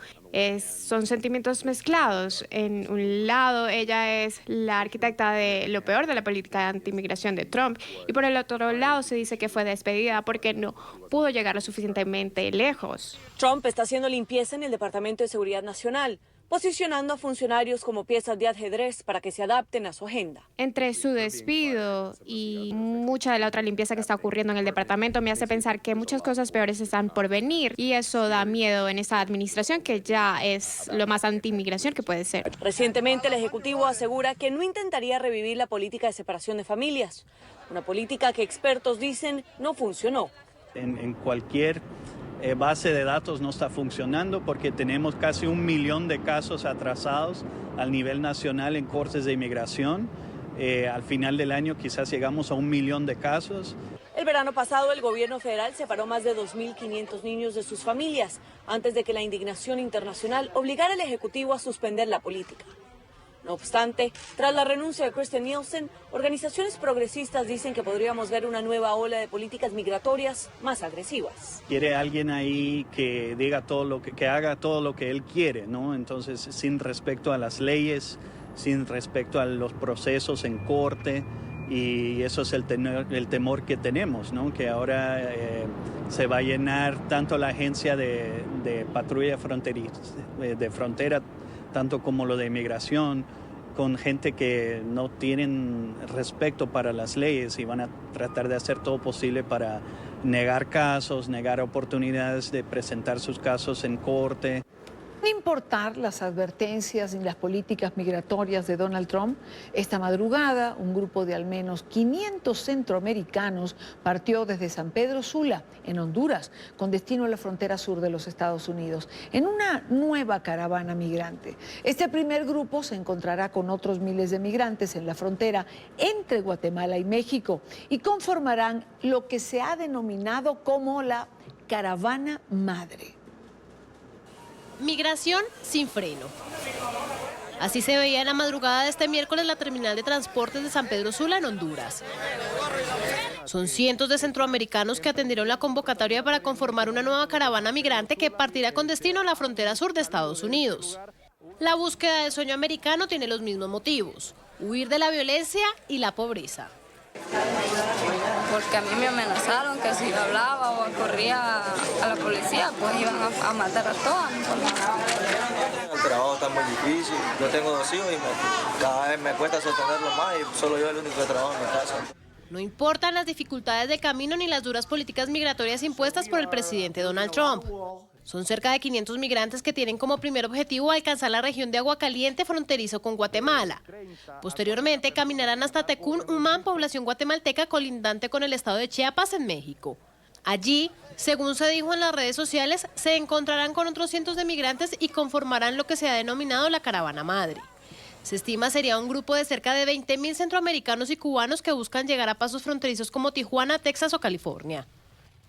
son sentimientos mezclados. En un lado, ella es la arquitecta de lo peor de la política de anti-inmigración de Trump y por el otro lado se dice que fue despedida porque no pudo llegar lo suficientemente lejos. Trump está haciendo limpieza en el Departamento de Seguridad Nacional, posicionando a funcionarios como piezas de ajedrez para que se adapten a su agenda. Entre su despido y mucha de la otra limpieza que está ocurriendo en el departamento me hace pensar que muchas cosas peores están por venir y eso da miedo en esta administración que ya es lo más anti-inmigración que puede ser. Recientemente el Ejecutivo asegura que no intentaría revivir la política de separación de familias, una política que expertos dicen no funcionó. En cualquier base de datos no está funcionando porque tenemos casi 1 millón de casos atrasados al nivel nacional en cortes de inmigración. Al final del año quizás llegamos a 1 millón de casos. El verano pasado el gobierno federal separó más de 2.500 niños de sus familias antes de que la indignación internacional obligara al Ejecutivo a suspender la política. No obstante, tras la renuncia de Kirstjen Nielsen, organizaciones progresistas dicen que podríamos ver una nueva ola de políticas migratorias más agresivas. Quiere alguien ahí que diga que haga todo lo que él quiere, ¿no? Entonces, sin respecto a las leyes, sin respecto a los procesos en corte, y eso es el temor que tenemos, ¿no? Que ahora se va a llenar tanto la agencia de patrulla de frontera, tanto como lo de inmigración, con gente que no tienen respeto para las leyes y van a tratar de hacer todo posible para negar casos, negar oportunidades de presentar sus casos en corte. Sin importar las advertencias ni las políticas migratorias de Donald Trump, esta madrugada un grupo de al menos 500 centroamericanos partió desde San Pedro Sula, en Honduras, con destino a la frontera sur de los Estados Unidos, en una nueva caravana migrante. Este primer grupo se encontrará con otros miles de migrantes en la frontera entre Guatemala y México y conformarán lo que se ha denominado como la Caravana Madre. Migración sin freno. Así se veía en la madrugada de este miércoles la terminal de transportes de San Pedro Sula en Honduras. Son cientos de centroamericanos que atendieron la convocatoria para conformar una nueva caravana migrante que partirá con destino a la frontera sur de Estados Unidos. La búsqueda del sueño americano tiene los mismos motivos: huir de la violencia y la pobreza. Porque a mí me amenazaron que si hablaba o corría a la policía, pues iban a matar a todas. El trabajo está muy difícil. Yo tengo 2 hijos y cada vez me cuesta sostenerlo más y solo yo el único que trabajo en mi casa. No importan las dificultades de camino ni las duras políticas migratorias impuestas por el presidente Donald Trump. Son cerca de 500 migrantes que tienen como primer objetivo alcanzar la región de Aguacaliente fronterizo con Guatemala. Posteriormente caminarán hasta Tecún, Umán, población guatemalteca colindante con el estado de Chiapas en México. Allí, según se dijo en las redes sociales, se encontrarán con otros cientos de migrantes y conformarán lo que se ha denominado la Caravana Madre. Se estima sería un grupo de cerca de 20.000 centroamericanos y cubanos que buscan llegar a pasos fronterizos como Tijuana, Texas o California.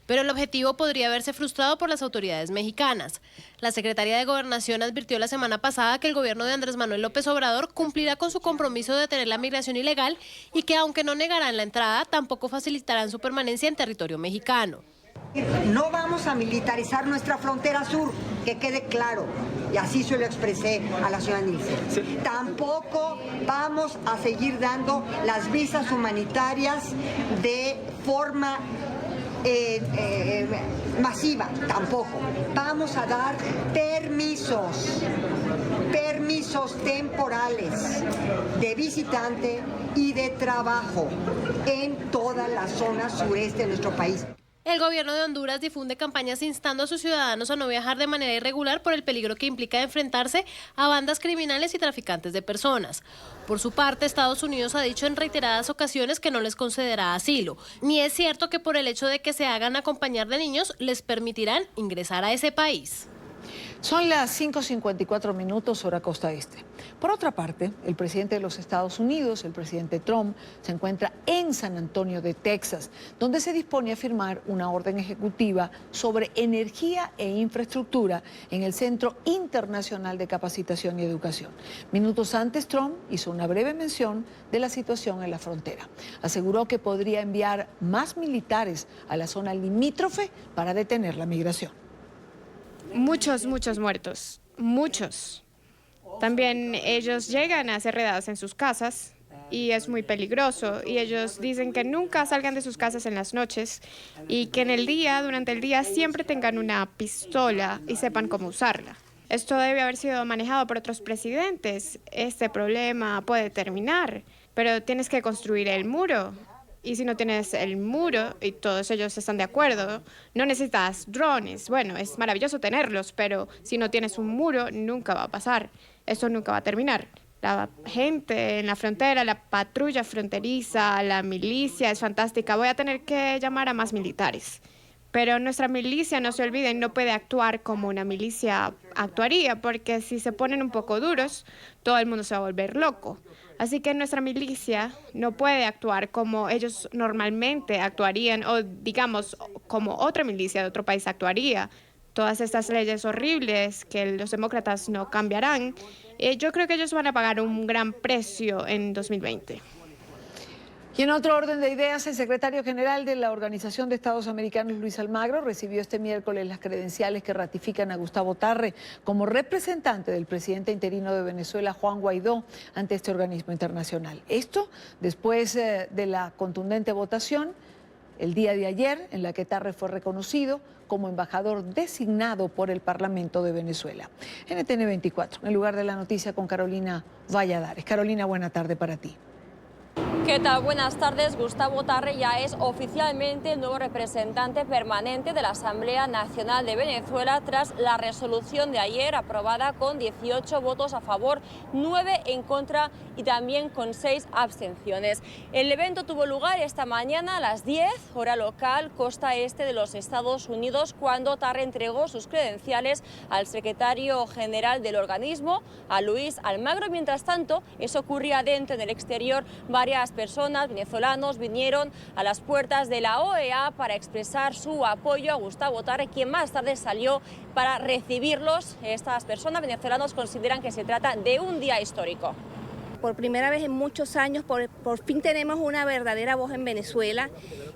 pero el objetivo podría verse frustrado por las autoridades mexicanas. La secretaria de Gobernación advirtió la semana pasada que el gobierno de Andrés Manuel López Obrador cumplirá con su compromiso de detener la migración ilegal y que aunque no negarán la entrada, tampoco facilitarán su permanencia en territorio mexicano. No vamos a militarizar nuestra frontera sur, que quede claro, y así se lo expresé a la señora Nielsen. Sí. Tampoco vamos a seguir dando las visas humanitarias de forma masiva, tampoco. Vamos a dar permisos temporales de visitante y de trabajo en toda la zona sureste de nuestro país. El gobierno de Honduras difunde campañas instando a sus ciudadanos a no viajar de manera irregular por el peligro que implica enfrentarse a bandas criminales y traficantes de personas. Por su parte, Estados Unidos ha dicho en reiteradas ocasiones que no les concederá asilo, ni es cierto que por el hecho de que se hagan acompañar de niños les permitirán ingresar a ese país. Son las 5:54 hora costa este. Por otra parte, el presidente de los Estados Unidos, el presidente Trump, se encuentra en San Antonio de Texas, donde se dispone a firmar una orden ejecutiva sobre energía e infraestructura en el Centro Internacional de Capacitación y Educación. Minutos antes, Trump hizo una breve mención de la situación en la frontera. Aseguró que podría enviar más militares a la zona limítrofe para detener la migración. Muchos muertos, muchos. También ellos llegan a ser redados en sus casas y es muy peligroso. Y ellos dicen que nunca salgan de sus casas en las noches y que durante el día, siempre tengan una pistola y sepan cómo usarla. Esto debe haber sido manejado por otros presidentes. Este problema puede terminar, pero tienes que construir el muro. Y si no tienes el muro, y todos ellos están de acuerdo, no necesitas drones. Bueno, es maravilloso tenerlos, pero si no tienes un muro, nunca va a pasar. Esto nunca va a terminar. La gente en la frontera, la patrulla fronteriza, la milicia es fantástica. Voy a tener que llamar a más militares. Pero nuestra milicia, no se olviden, no puede actuar como una milicia actuaría, porque si se ponen un poco duros, todo el mundo se va a volver loco. Así que nuestra milicia no puede actuar como ellos normalmente actuarían, o digamos, como otra milicia de otro país actuaría. Todas estas leyes horribles que los demócratas no cambiarán, yo creo que ellos van a pagar un gran precio en 2020. Y en otro orden de ideas, el secretario general de la Organización de Estados Americanos, Luis Almagro, recibió este miércoles las credenciales que ratifican a Gustavo Tarre como representante del presidente interino de Venezuela, Juan Guaidó, ante este organismo internacional. Esto después de la contundente votación el día de ayer, en la que Tarre fue reconocido como embajador designado por el Parlamento de Venezuela. NTN 24, en el lugar de la noticia con Carolina Valladares. Carolina, buena tarde para ti. ¿Qué tal? Buenas tardes. Gustavo Tarre ya es oficialmente el nuevo representante permanente de la Asamblea Nacional de Venezuela tras la resolución de ayer aprobada con 18 votos a favor, 9 en contra y también con 6 abstenciones. El evento tuvo lugar esta mañana a las 10, hora local, costa este de los Estados Unidos, cuando Tarre entregó sus credenciales al secretario general del organismo, a Luis Almagro. Mientras tanto, eso ocurría dentro, en el exterior, varias personas, venezolanos, vinieron a las puertas de la OEA para expresar su apoyo a Gustavo Tarre, quien más tarde salió para recibirlos. Estas personas, venezolanos, consideran que se trata de un día histórico. Por primera vez en muchos años, por fin tenemos una verdadera voz en Venezuela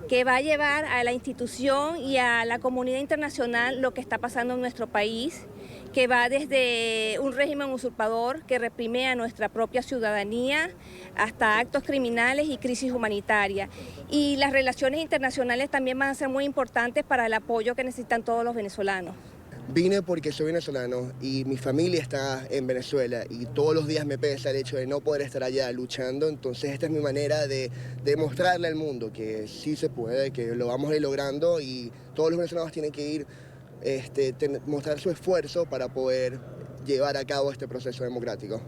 que va a llevar a la institución y a la comunidad internacional lo que está pasando en nuestro país, que va desde un régimen usurpador que reprime a nuestra propia ciudadanía hasta actos criminales y crisis humanitaria. Y las relaciones internacionales también van a ser muy importantes para el apoyo que necesitan todos los venezolanos. Vine porque soy venezolano y mi familia está en Venezuela y todos los días me pesa el hecho de no poder estar allá luchando. Entonces esta es mi manera de mostrarle al mundo que sí se puede, que lo vamos a ir logrando y todos los venezolanos tienen que ir mostrar su esfuerzo para poder llevar a cabo este proceso democrático.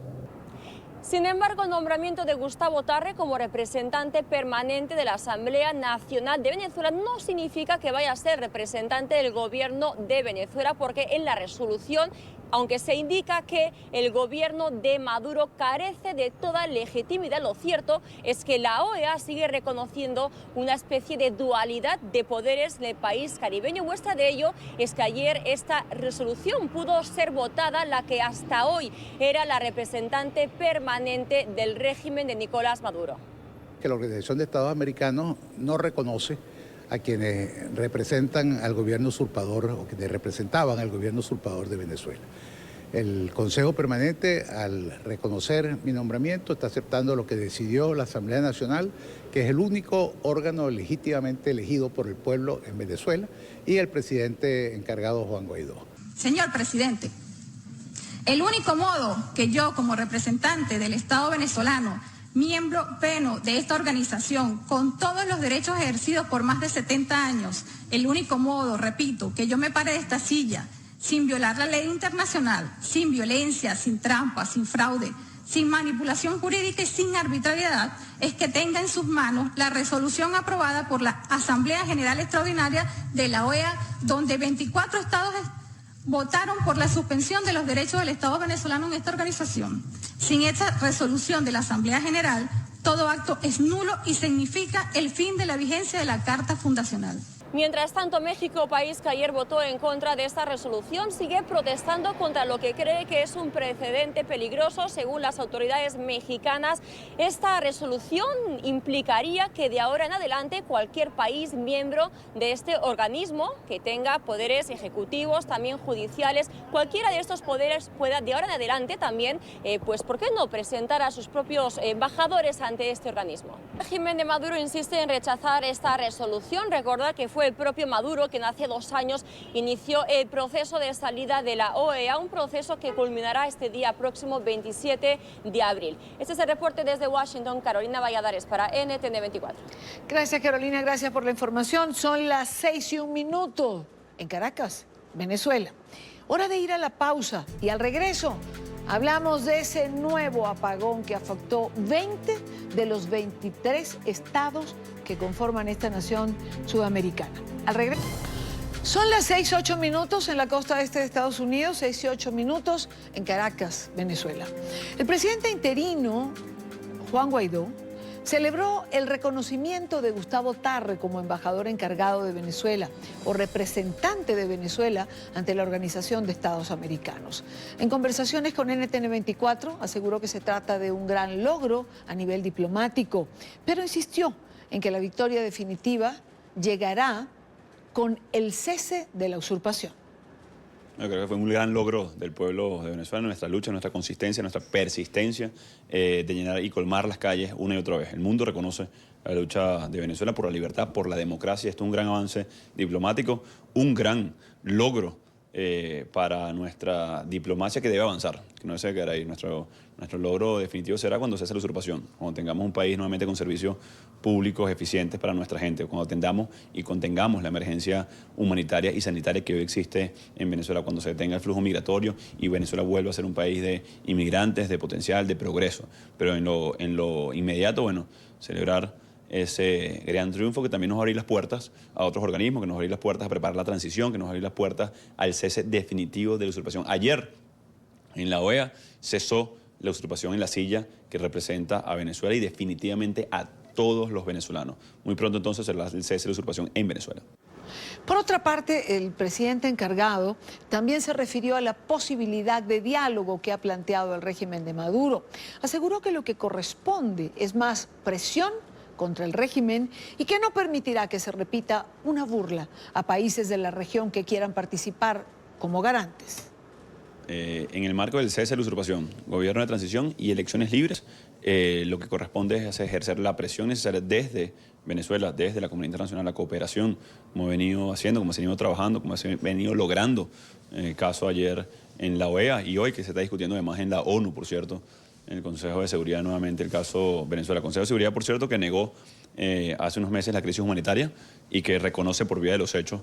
Sin embargo, el nombramiento de Gustavo Tarre como representante permanente de la Asamblea Nacional de Venezuela no significa que vaya a ser representante del gobierno de Venezuela, porque en la resolución aunque se indica que el gobierno de Maduro carece de toda legitimidad. Lo cierto es que la OEA sigue reconociendo una especie de dualidad de poderes en el país caribeño. Muestra de ello es que ayer esta resolución pudo ser votada, la que hasta hoy era la representante permanente del régimen de Nicolás Maduro. Que la Organización de Estados Americanos no reconoce a quienes representan al gobierno usurpador o quienes representaban al gobierno usurpador de Venezuela. El Consejo Permanente, al reconocer mi nombramiento, está aceptando lo que decidió la Asamblea Nacional, que es el único órgano legítimamente elegido por el pueblo en Venezuela, y el presidente encargado, Juan Guaidó. Señor presidente, el único modo que yo, como representante del Estado venezolano, miembro pleno de esta organización, con todos los derechos ejercidos por más de 70 años, el único modo, repito, que yo me pare de esta silla, sin violar la ley internacional, sin violencia, sin trampa, sin fraude, sin manipulación jurídica y sin arbitrariedad, es que tenga en sus manos la resolución aprobada por la Asamblea General Extraordinaria de la OEA, donde 24 estados votaron por la suspensión de los derechos del Estado venezolano en esta organización. Sin esta resolución de la Asamblea General, todo acto es nulo y significa el fin de la vigencia de la Carta Fundacional. Mientras tanto, México, país que ayer votó en contra de esta resolución, sigue protestando contra lo que cree que es un precedente peligroso. Según las autoridades mexicanas, esta resolución implicaría que de ahora en adelante cualquier país miembro de este organismo que tenga poderes ejecutivos, también judiciales, cualquiera de estos poderes pueda de ahora en adelante también, pues ¿por qué no presentar a sus propios embajadores ante este organismo? El régimen de Maduro insiste en rechazar esta resolución. Recordar que fue el propio Maduro quien hace 2 años inició el proceso de salida de la OEA, un proceso que culminará este día próximo 27 de abril. Este es el reporte desde Washington, Carolina Valladares para NTN 24. Gracias, Carolina, gracias por la información. Son las 6:01 en Caracas, Venezuela. Hora de ir a la pausa y al regreso hablamos de ese nuevo apagón que afectó 20 de los 23 estados que conforman esta nación sudamericana. Al regreso. Son las 6:08 en la costa este de Estados Unidos, 6:08 en Caracas, Venezuela. El presidente interino, Juan Guaidó, celebró el reconocimiento de Gustavo Tarre como embajador encargado de Venezuela o representante de Venezuela ante la Organización de Estados Americanos. En conversaciones con NTN 24 aseguró que se trata de un gran logro a nivel diplomático, pero insistió en que la victoria definitiva llegará con el cese de la usurpación. Yo creo que fue un gran logro del pueblo de Venezuela, nuestra lucha, nuestra consistencia, nuestra persistencia de llenar y colmar las calles una y otra vez. El mundo reconoce la lucha de Venezuela por la libertad, por la democracia. Esto es un gran avance diplomático, un gran logro para nuestra diplomacia que debe avanzar, que no se quedará ahí. Nuestro logro definitivo será cuando cese la usurpación, cuando tengamos un país nuevamente con servicios públicos eficientes para nuestra gente, cuando atendamos y contengamos la emergencia humanitaria y sanitaria que hoy existe en Venezuela, cuando se detenga el flujo migratorio y Venezuela vuelva a ser un país de inmigrantes, de potencial, de progreso. Pero en lo inmediato, bueno, celebrar ese gran triunfo que también nos va a abrir las puertas a otros organismos, que nos va a abrir las puertas a preparar la transición, que nos va a abrir las puertas al cese definitivo de la usurpación. Ayer, en la OEA, cesó la usurpación en la silla que representa a Venezuela y definitivamente a todos los venezolanos. Muy pronto entonces será el cese de la usurpación en Venezuela. Por otra parte, el presidente encargado también se refirió a la posibilidad de diálogo que ha planteado el régimen de Maduro. Aseguró que lo que corresponde es más presión contra el régimen y que no permitirá que se repita una burla a países de la región que quieran participar como garantes. En el marco del cese de la usurpación, gobierno de transición y elecciones libres, lo que corresponde es ejercer la presión necesaria desde Venezuela, desde la comunidad internacional, la cooperación, como he venido haciendo, como se ha venido trabajando, como se ha venido logrando. Caso ayer en la OEA y hoy que se está discutiendo además en la ONU, por cierto, en el Consejo de Seguridad nuevamente el caso Venezuela. El Consejo de Seguridad, por cierto, que negó hace unos meses la crisis humanitaria y que reconoce por vía de los hechos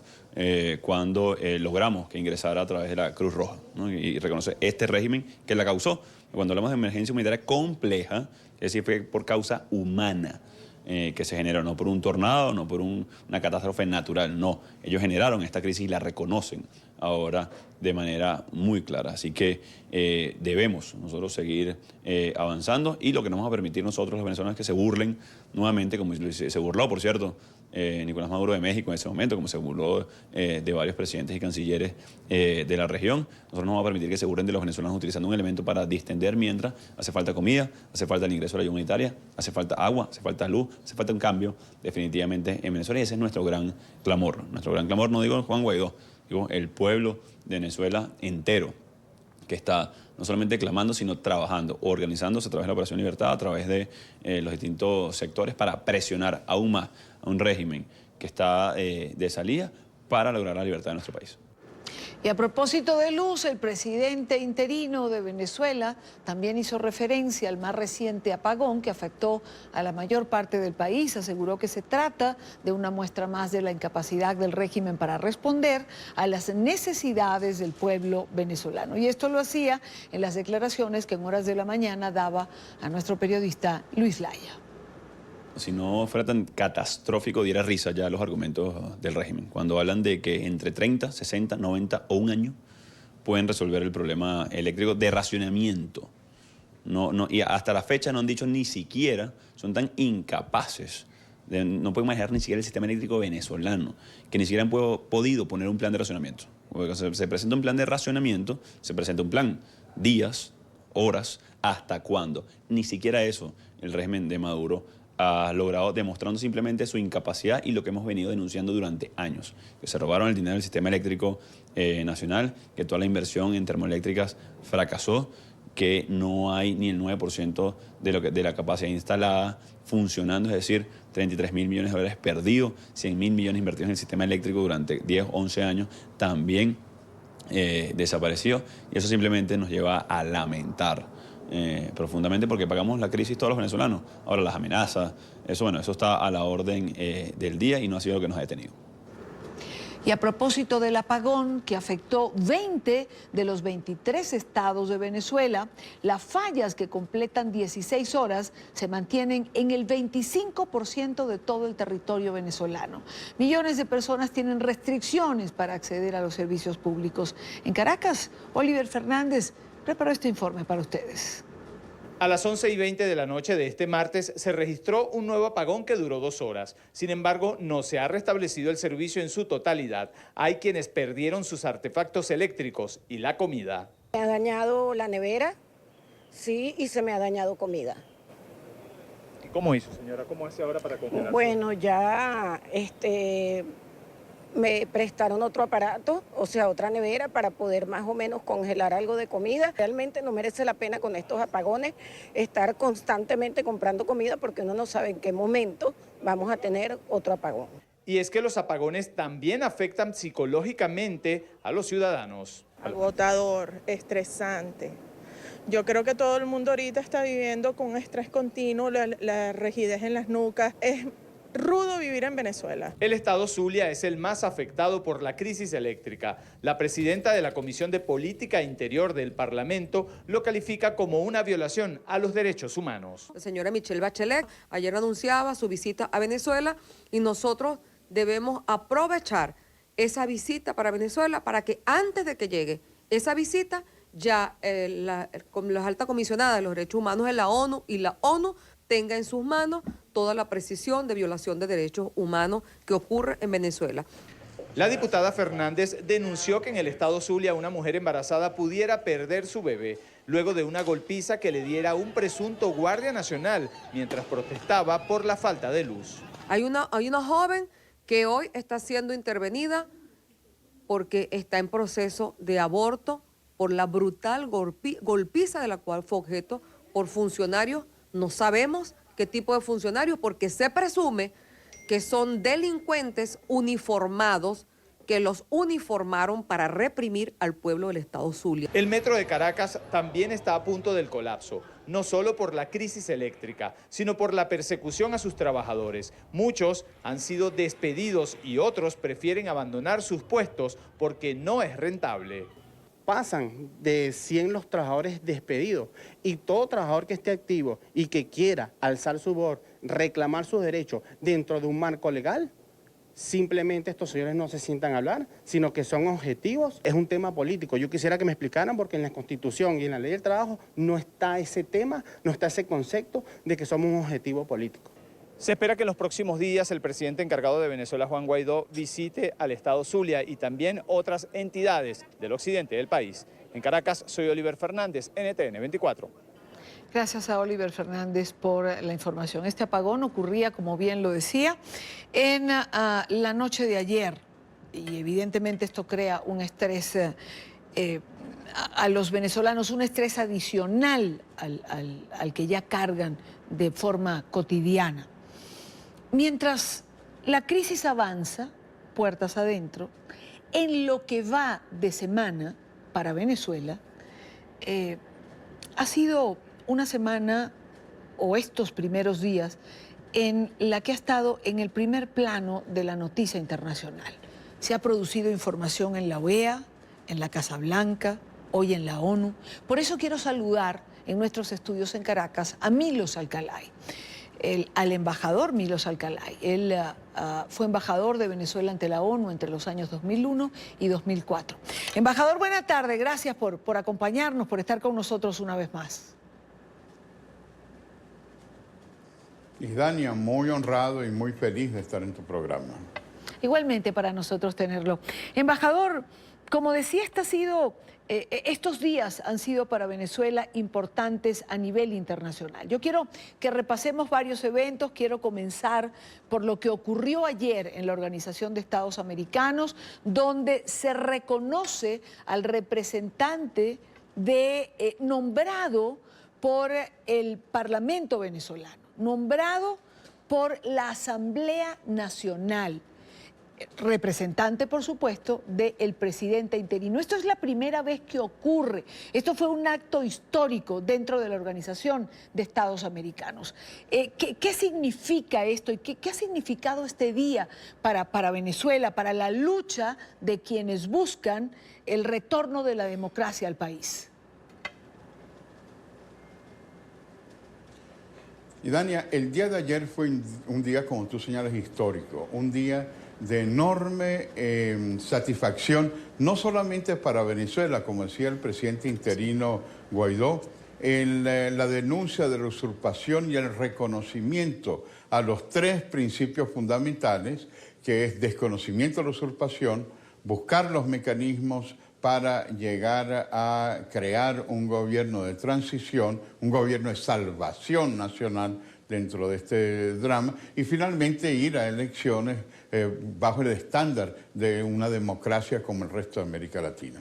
cuando logramos que ingresara a través de la Cruz Roja, ¿no? Y reconoce este régimen que la causó. Cuando hablamos de emergencia humanitaria compleja, es decir, fue por causa humana que se generó, no por un tornado, no por una catástrofe natural, no. Ellos generaron esta crisis y la reconocen ahora de manera muy clara. Así que debemos nosotros seguir avanzando, y lo que nos vamos a permitir nosotros los venezolanos es que se burlen nuevamente, como se burló, por cierto, Nicolás Maduro de México en ese momento, como se burló de varios presidentes y cancilleres de la región. Nosotros no vamos a permitir que se burlen de los venezolanos utilizando un elemento para distender mientras hace falta comida, hace falta el ingreso a la ayuda humanitaria, hace falta agua, hace falta luz, hace falta un cambio definitivamente en Venezuela, y ese es nuestro gran clamor. Nuestro gran clamor, no digo Juan Guaidó, digo el pueblo de Venezuela entero, que está no solamente clamando, sino trabajando, organizándose a través de la Operación Libertad, a través de los distintos sectores, para presionar aún más a un régimen que está de salida para lograr la libertad de nuestro país. Y a propósito de luz, el presidente interino de Venezuela también hizo referencia al más reciente apagón que afectó a la mayor parte del país. Aseguró que se trata de una muestra más de la incapacidad del régimen para responder a las necesidades del pueblo venezolano. Y esto lo hacía en las declaraciones que en horas de la mañana daba a nuestro periodista Luis Laya. Si no fuera tan catastrófico, diera risa ya los argumentos del régimen, cuando hablan de que entre 30, 60, 90 o un año pueden resolver el problema eléctrico de racionamiento. Y hasta la fecha no han dicho ni siquiera, son tan incapaces, no pueden manejar ni siquiera el sistema eléctrico venezolano, que ni siquiera han podido poner un plan de racionamiento. Porque se presenta un plan de racionamiento, se presenta un plan, días, horas, ¿hasta cuándo? Ni siquiera eso el régimen de Maduro ha logrado, demostrando simplemente su incapacidad y lo que hemos venido denunciando durante años, que se robaron el dinero del sistema eléctrico nacional, que toda la inversión en termoeléctricas fracasó, que no hay ni el 9% de la capacidad instalada funcionando, es decir, 33.000 millones de dólares perdidos, 100.000 millones invertidos en el sistema eléctrico durante 10, 11 años, también desapareció, y eso simplemente nos lleva a lamentar profundamente, porque pagamos la crisis todos los venezolanos. Ahora las amenazas, eso está a la orden del día, y no ha sido lo que nos ha detenido. Y a propósito del apagón que afectó 20 de los 23 estados de Venezuela, las fallas que completan 16 horas se mantienen en el 25% de todo el territorio venezolano. Millones de personas tienen restricciones para acceder a los servicios públicos. En Caracas, Oliver Fernández preparó este informe para ustedes. A las 11:20 de la noche de este martes se registró un nuevo apagón que duró 2 horas. Sin embargo, no se ha restablecido el servicio en su totalidad. Hay quienes perdieron sus artefactos eléctricos y la comida. Me ha dañado la nevera, sí, y se me ha dañado comida. ¿Y cómo hizo, señora? ¿Cómo hace ahora para congelar? Bueno, ya me prestaron otro aparato, o sea, otra nevera para poder más o menos congelar algo de comida. Realmente no merece la pena con estos apagones estar constantemente comprando comida, porque uno no sabe en qué momento vamos a tener otro apagón. Y es que los apagones también afectan psicológicamente a los ciudadanos. Agotador, estresante. Yo creo que todo el mundo ahorita está viviendo con estrés continuo, la rigidez en las nucas. Es rudo vivir en Venezuela. El estado Zulia es el más afectado por la crisis eléctrica. La presidenta de la Comisión de Política Interior del Parlamento lo califica como una violación a los derechos humanos. La señora Michelle Bachelet ayer anunciaba su visita a Venezuela, y nosotros debemos aprovechar esa visita para Venezuela para que antes de que llegue esa visita ya la alta comisionada de los derechos humanos de la ONU y la ONU tenga en sus manos toda la precisión de violación de derechos humanos que ocurre en Venezuela. La diputada Fernández denunció que en el estado Zulia una mujer embarazada pudiera perder su bebé luego de una golpiza que le diera un presunto guardia nacional mientras protestaba por la falta de luz. Hay una joven que hoy está siendo intervenida porque está en proceso de aborto por la brutal golpiza de la cual fue objeto por funcionarios. No sabemos qué tipo de funcionarios, porque se presume que son delincuentes uniformados que los uniformaron para reprimir al pueblo del estado Zulia. El metro de Caracas también está a punto del colapso, no solo por la crisis eléctrica, sino por la persecución a sus trabajadores. Muchos han sido despedidos y otros prefieren abandonar sus puestos porque no es rentable. Pasan de 100 los trabajadores despedidos, y todo trabajador que esté activo y que quiera alzar su voz, reclamar sus derechos dentro de un marco legal, simplemente estos señores no se sientan a hablar, sino que son objetivos. Es un tema político. Yo quisiera que me explicaran porque en la Constitución y en la Ley del Trabajo no está ese tema, no está ese concepto de que somos un objetivo político. Se espera que en los próximos días el presidente encargado de Venezuela, Juan Guaidó, visite al estado Zulia y también otras entidades del occidente del país. En Caracas, soy Oliver Fernández, NTN 24. Gracias a Oliver Fernández por la información. Este apagón ocurría, como bien lo decía, en la noche de ayer y evidentemente esto crea un estrés a los venezolanos, un estrés adicional al que ya cargan de forma cotidiana. Mientras la crisis avanza, puertas adentro, en lo que va de semana para Venezuela, ha sido una semana o estos primeros días en la que ha estado en el primer plano de la noticia internacional. Se ha producido información en la OEA, en la Casa Blanca, hoy en la ONU. Por eso quiero saludar en nuestros estudios en Caracas a Milos Alcalay, al embajador Milos Alcalay. Él fue embajador de Venezuela ante la ONU entre los años 2001 y 2004. Embajador, buena tarde. Gracias por acompañarnos, por estar con nosotros una vez más. Isdania, muy honrado y muy feliz de estar en tu programa. Igualmente para nosotros tenerlo. Embajador, como decía, estos días han sido para Venezuela importantes a nivel internacional. Yo quiero que repasemos varios eventos. Quiero comenzar por lo que ocurrió ayer en la Organización de Estados Americanos, donde se reconoce al representante nombrado por el Parlamento venezolano, nombrado por la Asamblea Nacional, representante, por supuesto, del presidente interino. Esto es la primera vez que ocurre. Esto fue un acto histórico dentro de la Organización de Estados Americanos. ¿Qué significa esto y qué ha significado este día para Venezuela, para la lucha de quienes buscan el retorno de la democracia al país? Y Dania, el día de ayer fue un día, como tú señalas, histórico, un día de enorme satisfacción, no solamente para Venezuela, como decía el presidente interino Guaidó, la denuncia de la usurpación y el reconocimiento a los tres principios fundamentales, que es desconocimiento de la usurpación, buscar los mecanismos para llegar a crear un gobierno de transición, un gobierno de salvación nacional dentro de este drama y finalmente ir a elecciones bajo el estándar de una democracia como el resto de América Latina.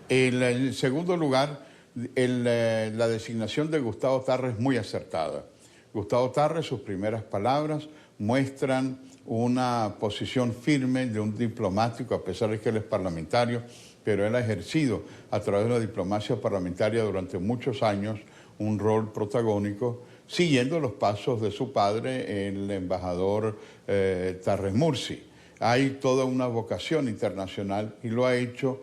En segundo lugar, la designación de Gustavo Tarre es muy acertada. Gustavo Tarre, sus primeras palabras muestran una posición firme de un diplomático, a pesar de que él es parlamentario, pero él ha ejercido a través de la diplomacia parlamentaria durante muchos años un rol protagónico, siguiendo los pasos de su padre, el embajador Tarre Mursi. Hay toda una vocación internacional y lo ha hecho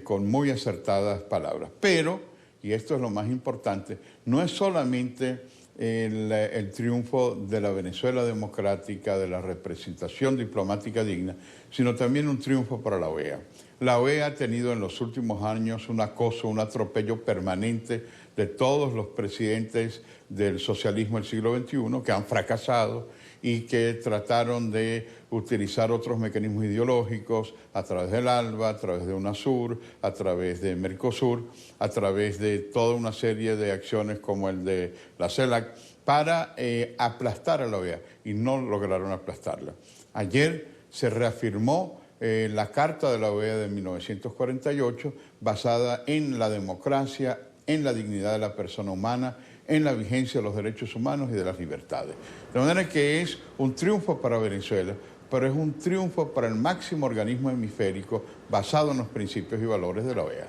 con muy acertadas palabras. Pero, y esto es lo más importante, no es solamente el triunfo de la Venezuela democrática, de la representación diplomática digna, sino también un triunfo para la OEA. La OEA ha tenido en los últimos años un acoso, un atropello permanente de todos los presidentes del socialismo del siglo XXI que han fracasado y que trataron de utilizar otros mecanismos ideológicos a través del ALBA, a través de UNASUR, a través de Mercosur, a través de toda una serie de acciones como el de la CELAC para aplastar a la OEA y no lograron aplastarla. Ayer se reafirmó la Carta de la OEA de 1948 basada en la democracia, en la dignidad de la persona humana, en la vigencia de los derechos humanos y de las libertades. De manera que es un triunfo para Venezuela, pero es un triunfo para el máximo organismo hemisférico basado en los principios y valores de la OEA.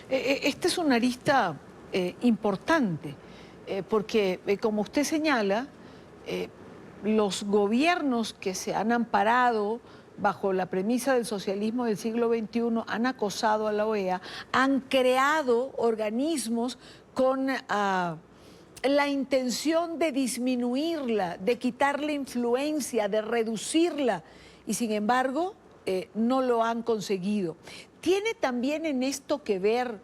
Esta es una arista importante, porque como usted señala, los gobiernos que se han amparado bajo la premisa del socialismo del siglo XXI han acosado a la OEA, han creado organismos con la intención de disminuirla, de quitarle influencia, de reducirla, y sin embargo no lo han conseguido. ¿Tiene también en esto que ver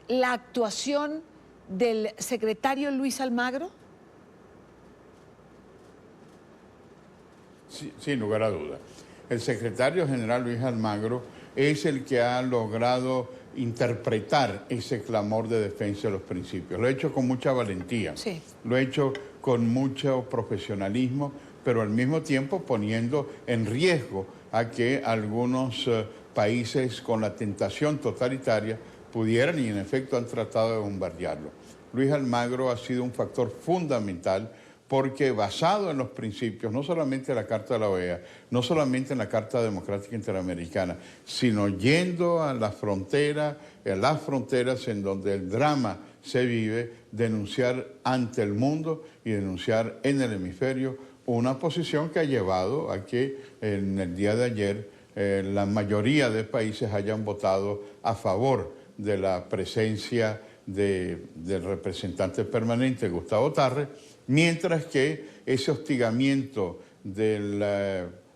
la actuación del secretario Luis Almagro? Sí, sin lugar a duda. El secretario general Luis Almagro es el que ha logrado interpretar ese clamor de defensa de los principios. Lo ha hecho con mucha valentía, sí. Lo ha hecho con mucho profesionalismo, pero al mismo tiempo poniendo en riesgo a que algunos países con la tentación totalitaria pudieran, y en efecto han tratado de bombardearlo. Luis Almagro ha sido un factor fundamental porque basado en los principios, no solamente en la Carta de la OEA, no solamente en la Carta Democrática Interamericana, sino yendo a la frontera, a las fronteras en donde el drama se vive, denunciar ante el mundo y denunciar en el hemisferio una posición que ha llevado a que en el día de ayer la mayoría de países hayan votado a favor de la presencia del representante permanente Gustavo Tarre, mientras que ese hostigamiento del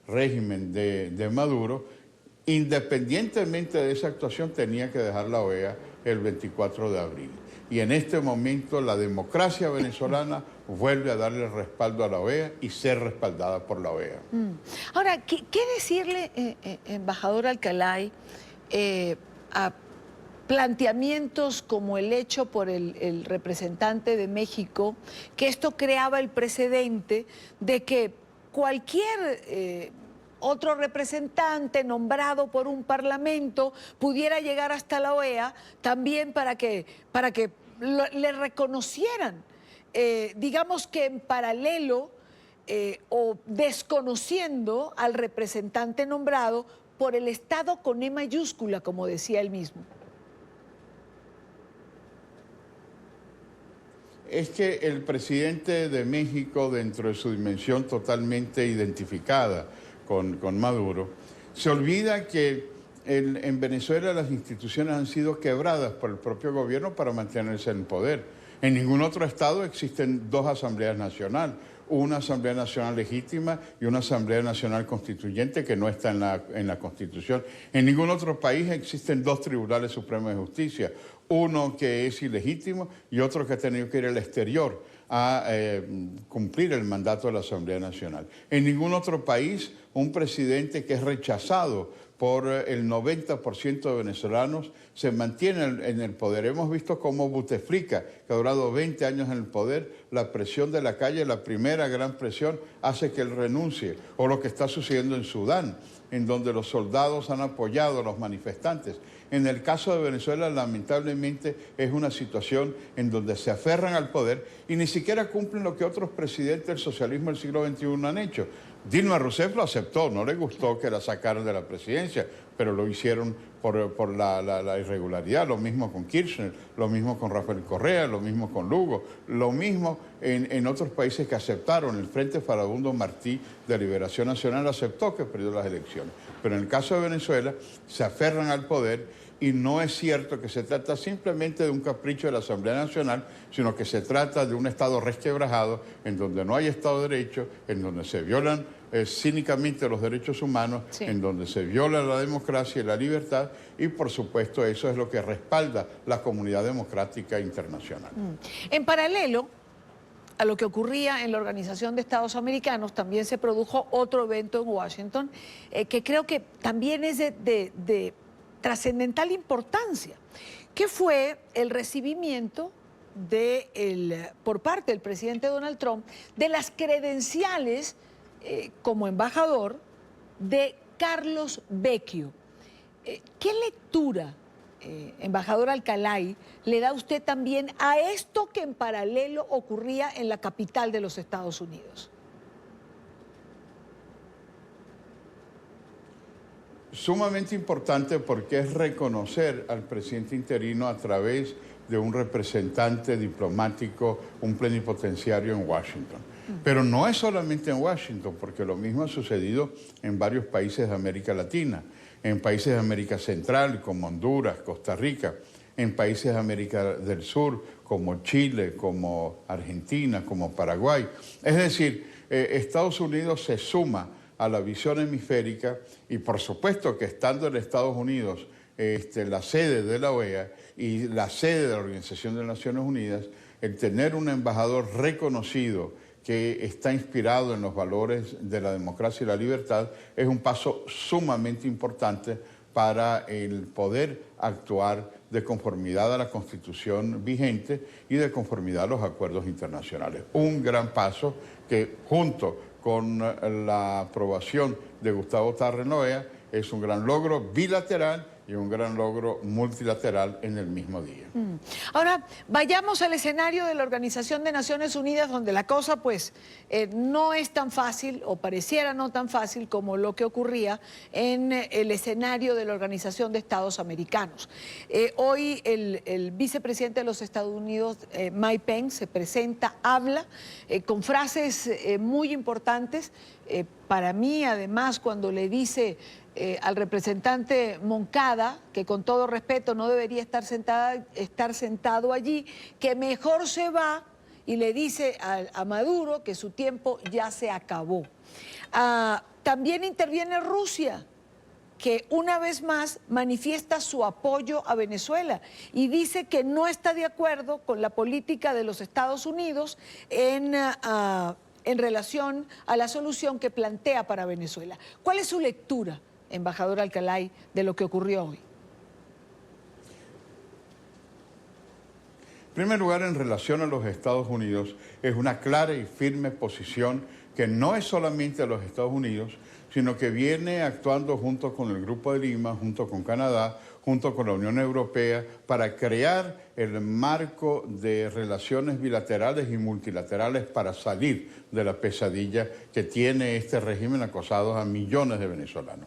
régimen de Maduro, independientemente de esa actuación, tenía que dejar la OEA el 24 de abril. Y en este momento la democracia venezolana vuelve a darle respaldo a la OEA y ser respaldada por la OEA. Ahora, ¿qué decirle, embajador Alcalay, a planteamientos como el hecho por el representante de México, que esto creaba el precedente de que cualquier otro representante nombrado por un parlamento pudiera llegar hasta la OEA también para que le reconocieran, digamos que en paralelo o desconociendo al representante nombrado por el Estado con E mayúscula, como decía él mismo? Es que el presidente de México, dentro de su dimensión totalmente identificada con Maduro, se olvida que en Venezuela las instituciones han sido quebradas por el propio gobierno para mantenerse en el poder. En ningún otro estado existen dos asambleas nacionales, una asamblea nacional legítima y una asamblea nacional constituyente que no está en la Constitución. En ningún otro país existen dos tribunales supremos de justicia, uno que es ilegítimo y otro que ha tenido que ir al exterior a cumplir el mandato de la Asamblea Nacional. En ningún otro país un presidente que es rechazado por el 90% de venezolanos se mantiene en el poder. Hemos visto cómo Buteflika, que ha durado 20 años en el poder, la presión de la calle, la primera gran presión, hace que él renuncie. O lo que está sucediendo en Sudán, en donde los soldados han apoyado a los manifestantes. En el caso de Venezuela, lamentablemente, es una situación en donde se aferran al poder y ni siquiera cumplen lo que otros presidentes del socialismo del siglo XXI han hecho. Dilma Rousseff lo aceptó, no le gustó que la sacaran de la presidencia, pero lo hicieron por la irregularidad. Lo mismo con Kirchner, lo mismo con Rafael Correa, lo mismo con Lugo, lo mismo en otros países que aceptaron. El Frente Farabundo Martí de Liberación Nacional aceptó que perdió las elecciones. Pero en el caso de Venezuela se aferran al poder y no es cierto que se trata simplemente de un capricho de la Asamblea Nacional, sino que se trata de un Estado resquebrajado en donde no hay Estado de Derecho, en donde se violan cínicamente los derechos humanos, sí, en donde se viola la democracia y la libertad, y por supuesto eso es lo que respalda la comunidad democrática internacional. En paralelo a lo que ocurría en la Organización de Estados Americanos, también se produjo otro evento en Washington, que creo que también es de trascendental importancia, que fue el recibimiento por parte del presidente Donald Trump de las credenciales como embajador de Carlos Vecchio. ¿Qué lectura, embajador Alcalay, le da usted también a esto que en paralelo ocurría en la capital de los Estados Unidos? Sumamente importante porque es reconocer al presidente interino a través de un representante diplomático, un plenipotenciario en Washington. Pero no es solamente en Washington, porque lo mismo ha sucedido en varios países de América Latina, en países de América Central como Honduras, Costa Rica. en países de América del Sur, como Chile, como Argentina, como Paraguay. Es decir, Estados Unidos se suma a la visión hemisférica y por supuesto que estando en Estados Unidos la sede de la OEA y la sede de la Organización de Naciones Unidas, el tener un embajador reconocido que está inspirado en los valores de la democracia y la libertad es un paso sumamente importante para el poder actuar de conformidad a la Constitución vigente y de conformidad a los acuerdos internacionales. Un gran paso que junto con la aprobación de Gustavo Tarre en la OEA es un gran logro bilateral y un gran logro multilateral en el mismo día. Ahora, vayamos al escenario de la Organización de Naciones Unidas, donde la cosa pues no es tan fácil, o pareciera no tan fácil como lo que ocurría en el escenario de la Organización de Estados Americanos. Hoy el vicepresidente de los Estados Unidos, Mike Pence, se presenta, habla con frases muy importantes. Para mí, además, cuando le dice al representante Moncada, que con todo respeto no debería estar sentado allí, que mejor se va, y le dice a Maduro que su tiempo ya se acabó. También interviene Rusia, que una vez más manifiesta su apoyo a Venezuela y dice que no está de acuerdo con la política de los Estados Unidos en relación a la solución que plantea para Venezuela. ¿Cuál es su lectura, embajador Alcalay, de lo que ocurrió hoy? En primer lugar, en relación a los Estados Unidos, es una clara y firme posición que no es solamente a los Estados Unidos, sino que viene actuando junto con el Grupo de Lima, junto con Canadá, junto con la Unión Europea, para crear el marco de relaciones bilaterales y multilaterales para salir de la pesadilla que tiene este régimen acosado a millones de venezolanos.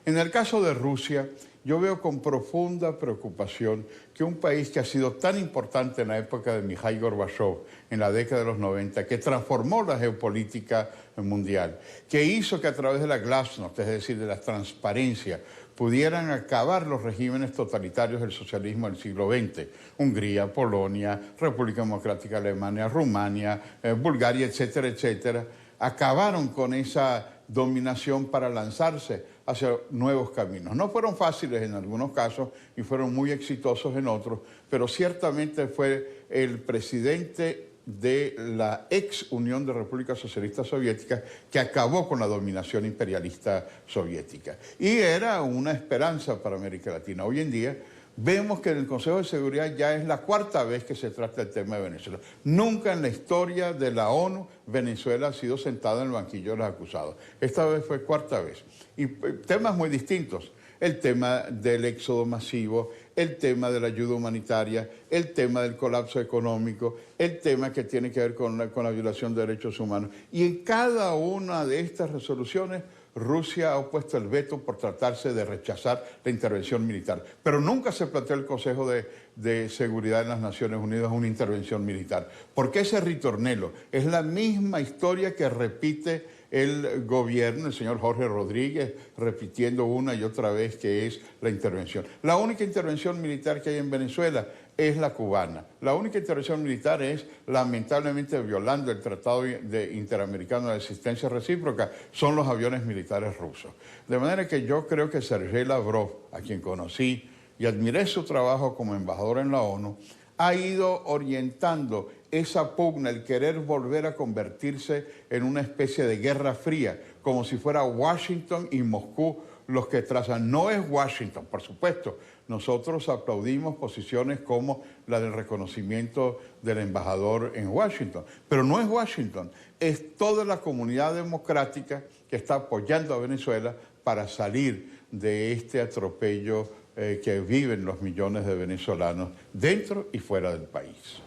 En el caso de Rusia, yo veo con profunda preocupación que un país que ha sido tan importante en la época de Mikhail Gorbachev, en la década de los 90, que transformó la geopolítica mundial, que hizo que a través de la glasnost, es decir, de la transparencia, pudieran acabar los regímenes totalitarios del socialismo del siglo XX, Hungría, Polonia, República Democrática de Alemania, Rumania, Bulgaria, etcétera, etcétera, acabaron con esa dominación para lanzarse hacia nuevos caminos. No fueron fáciles en algunos casos y fueron muy exitosos en otros, pero ciertamente fue el presidente de la ex Unión de Repúblicas Socialistas Soviéticas que acabó con la dominación imperialista soviética. Y era una esperanza para América Latina. Hoy en día vemos que en el Consejo de Seguridad ya es la cuarta vez que se trata el tema de Venezuela. Nunca en la historia de la ONU Venezuela ha sido sentada en el banquillo de los acusados. Esta vez fue cuarta vez. Y temas muy distintos. El tema del éxodo masivo, el tema de la ayuda humanitaria, el tema del colapso económico, el tema que tiene que ver con la violación de derechos humanos. Y en cada una de estas resoluciones, Rusia ha opuesto el veto por tratarse de rechazar la intervención militar. Pero nunca se planteó el Consejo de Seguridad de las Naciones Unidas una intervención militar. Porque ese ritornelo es la misma historia que repite el gobierno, el señor Jorge Rodríguez, repitiendo una y otra vez que es la intervención. La única intervención militar que hay en Venezuela es la cubana. La única intervención militar es, lamentablemente, violando el Tratado Interamericano de Asistencia Recíproca, son los aviones militares rusos. De manera que yo creo que Sergei Lavrov, a quien conocí y admiré su trabajo como embajador en la ONU, ha ido orientando esa pugna, el querer volver a convertirse en una especie de guerra fría, como si fuera Washington y Moscú los que trazan. No es Washington, por supuesto. Nosotros aplaudimos posiciones como la del reconocimiento del embajador en Washington, pero no es Washington, es toda la comunidad democrática que está apoyando a Venezuela para salir de este atropello que viven los millones de venezolanos dentro y fuera del país.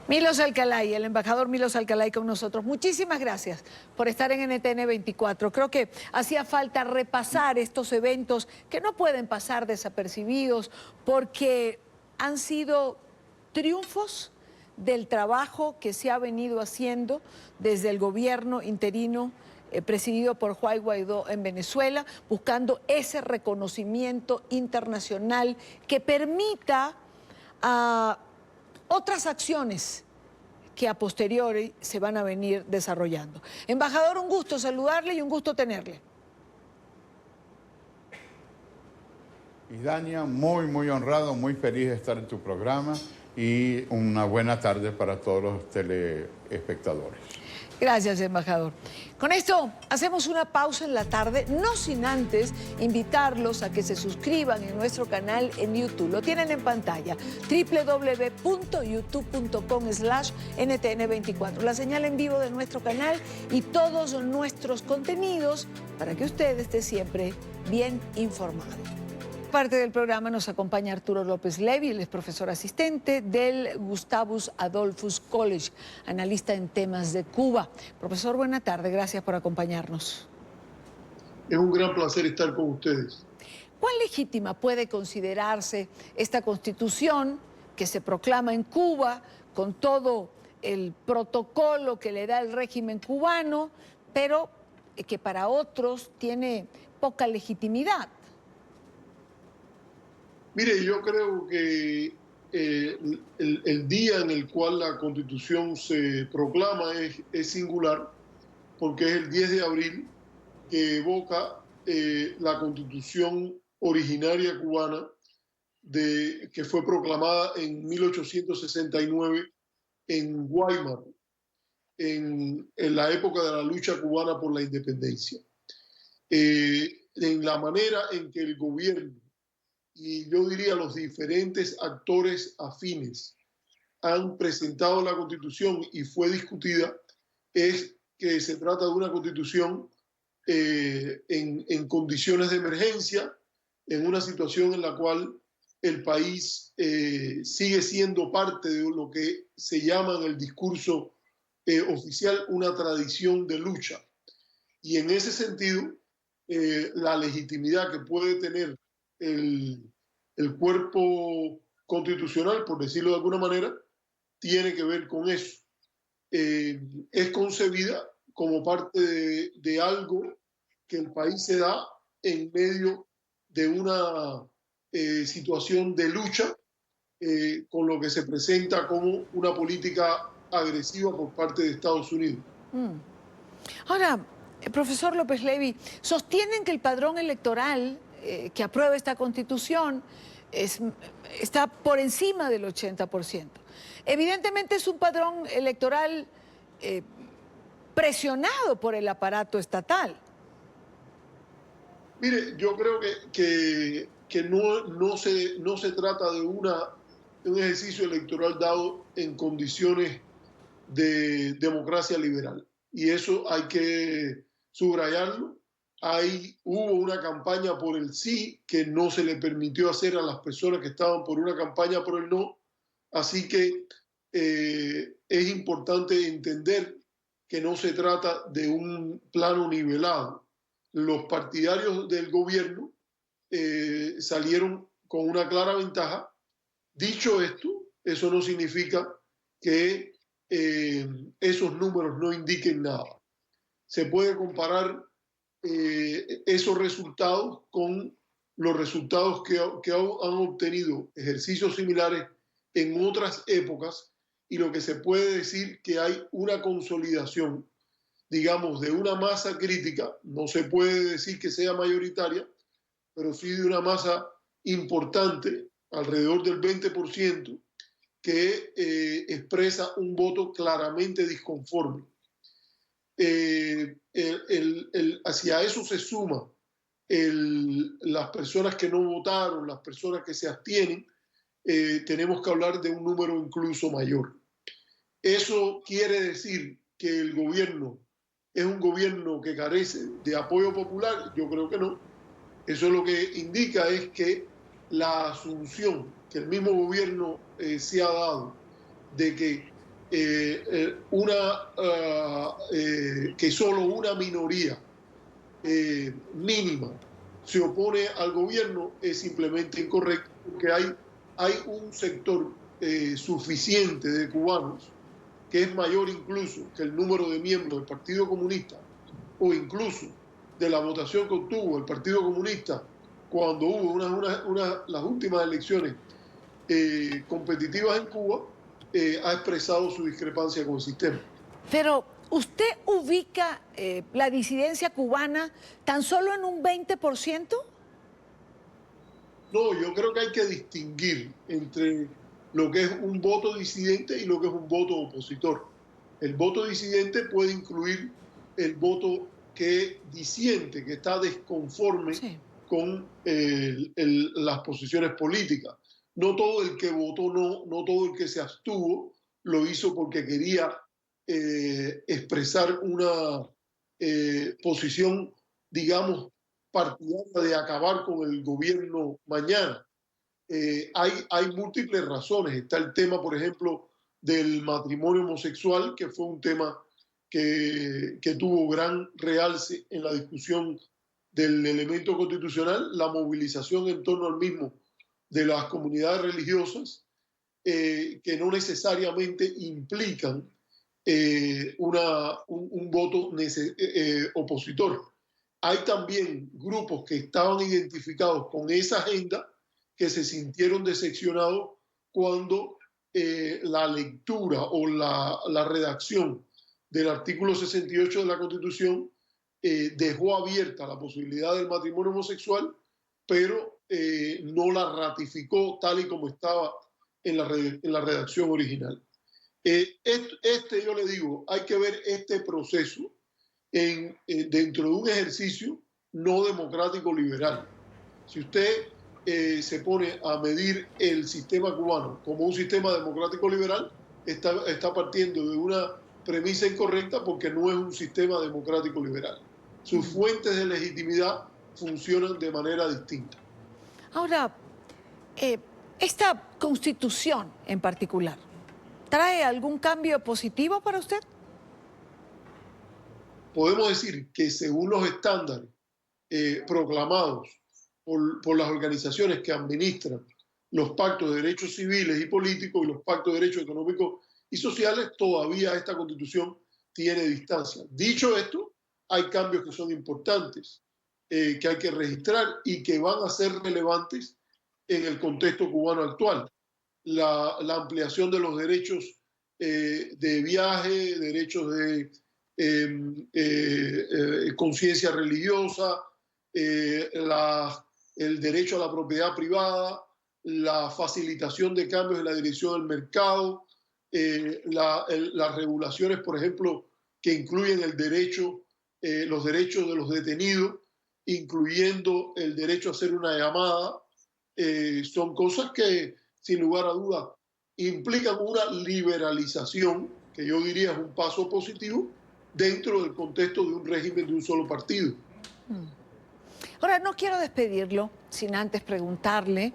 Milos Alcalay, el embajador Milos Alcalay con nosotros. Muchísimas gracias por estar en NTN 24. Creo que hacía falta repasar estos eventos que no pueden pasar desapercibidos porque han sido triunfos del trabajo que se ha venido haciendo desde el gobierno interino presidido por Juan Guaidó en Venezuela, buscando ese reconocimiento internacional que permita a otras acciones que a posteriori se van a venir desarrollando. Embajador, un gusto saludarle y un gusto tenerle. Y Dania, muy honrado, muy feliz de estar en tu programa y una buena tarde para todos los telespectadores. Gracias, embajador. Con esto hacemos una pausa en la tarde, no sin antes invitarlos a que se suscriban en nuestro canal en YouTube. Lo tienen en pantalla, www.youtube.com/NTN24. La señal en vivo de nuestro canal y todos nuestros contenidos para que usted esté siempre bien informado. Parte del programa nos acompaña Arturo López Levi, él es profesor asistente del Gustavus Adolphus College, analista en temas de Cuba. Profesor, buena tarde, gracias por acompañarnos. Es un gran placer estar con ustedes. ¿Cuán legítima puede considerarse esta constitución que se proclama en Cuba con todo el protocolo que le da el régimen cubano, pero que para otros tiene poca legitimidad? Mire, yo creo que el día en el cual la Constitución se proclama es singular, porque es el 10 de abril que evoca la Constitución originaria cubana que fue proclamada en 1869 en Weimar, en la época de la lucha cubana por la independencia. En la manera en que el gobierno y yo diría los diferentes actores afines han presentado la Constitución y fue discutida, es que se trata de una Constitución en condiciones de emergencia, en una situación en la cual el país sigue siendo parte de lo que se llama en el discurso oficial una tradición de lucha. Y en ese sentido, la legitimidad que puede tener el cuerpo constitucional, por decirlo de alguna manera, tiene que ver con eso. Es concebida como parte de algo que el país se da en medio de una situación de lucha con lo que se presenta como una política agresiva por parte de Estados Unidos. Ahora, profesor López Levi, sostienen que el padrón electoral que aprueba esta Constitución está por encima del 80%. Evidentemente es un padrón electoral presionado por el aparato estatal. Mire, yo creo que no se trata de un ejercicio electoral dado en condiciones de democracia liberal. Y eso hay que subrayarlo. Hubo una campaña por el sí que no se le permitió hacer a las personas que estaban por una campaña por el no. Así que es importante entender que no se trata de un plano nivelado. Los partidarios del gobierno salieron con una clara ventaja. Dicho esto, eso no significa que esos números no indiquen nada. Se puede comparar esos resultados con los resultados que han obtenido ejercicios similares en otras épocas, y lo que se puede decir que hay una consolidación, digamos, de una masa crítica. No se puede decir que sea mayoritaria, pero sí de una masa importante, alrededor del 20%, que expresa un voto claramente disconforme. Hacia eso se suma las personas que no votaron, las personas que se abstienen. Tenemos que hablar de un número incluso mayor. Eso quiere decir que el gobierno es un gobierno que carece de apoyo popular. Yo creo que no. Eso lo que indica es que la asunción que el mismo gobierno se ha dado de que que solo una minoría mínima se opone al gobierno es simplemente incorrecto, porque hay un sector suficiente de cubanos que es mayor incluso que el número de miembros del Partido Comunista, o incluso de la votación que obtuvo el Partido Comunista cuando hubo las últimas elecciones competitivas en Cuba, ha expresado su discrepancia con el sistema. Pero ¿usted ubica la disidencia cubana tan solo en un 20%? No, yo creo que hay que distinguir entre lo que es un voto disidente y lo que es un voto opositor. El voto disidente puede incluir el voto que disiente, que está desconforme con las posiciones políticas. No todo el que votó no todo el que se abstuvo lo hizo porque quería expresar una posición, digamos, partidaria de acabar con el gobierno mañana. Hay múltiples razones. Está el tema, por ejemplo, del matrimonio homosexual, que fue un tema que tuvo gran realce en la discusión del elemento constitucional, la movilización en torno al mismo de las comunidades religiosas, que no necesariamente implican un voto opositor. Hay también grupos que estaban identificados con esa agenda que se sintieron decepcionados cuando la lectura o la redacción del artículo 68 de la Constitución dejó abierta la posibilidad del matrimonio homosexual, pero no la ratificó tal y como estaba en la redacción original. Yo le digo, hay que ver este proceso dentro de un ejercicio no democrático liberal. Si usted se pone a medir el sistema cubano como un sistema democrático liberal, está partiendo de una premisa incorrecta, porque no es un sistema democrático liberal. Sus fuentes de legitimidad funcionan de manera distinta. Ahora, esta Constitución en particular, ¿trae algún cambio positivo para usted? Podemos decir que según los estándares proclamados por las organizaciones que administran los pactos de derechos civiles y políticos y los pactos de derechos económicos y sociales, todavía esta Constitución tiene distancia. Dicho esto, hay cambios que son importantes, que hay que registrar y que van a ser relevantes en el contexto cubano actual. La ampliación de los derechos de viaje, derechos de conciencia religiosa, el derecho a la propiedad privada, la facilitación de cambios en la dirección del mercado, las regulaciones, por ejemplo, que incluyen los derechos de los detenidos, incluyendo el derecho a hacer una llamada, son cosas que, sin lugar a dudas, implican una liberalización, que yo diría es un paso positivo, dentro del contexto de un régimen de un solo partido. Ahora, no quiero despedirlo sin antes preguntarle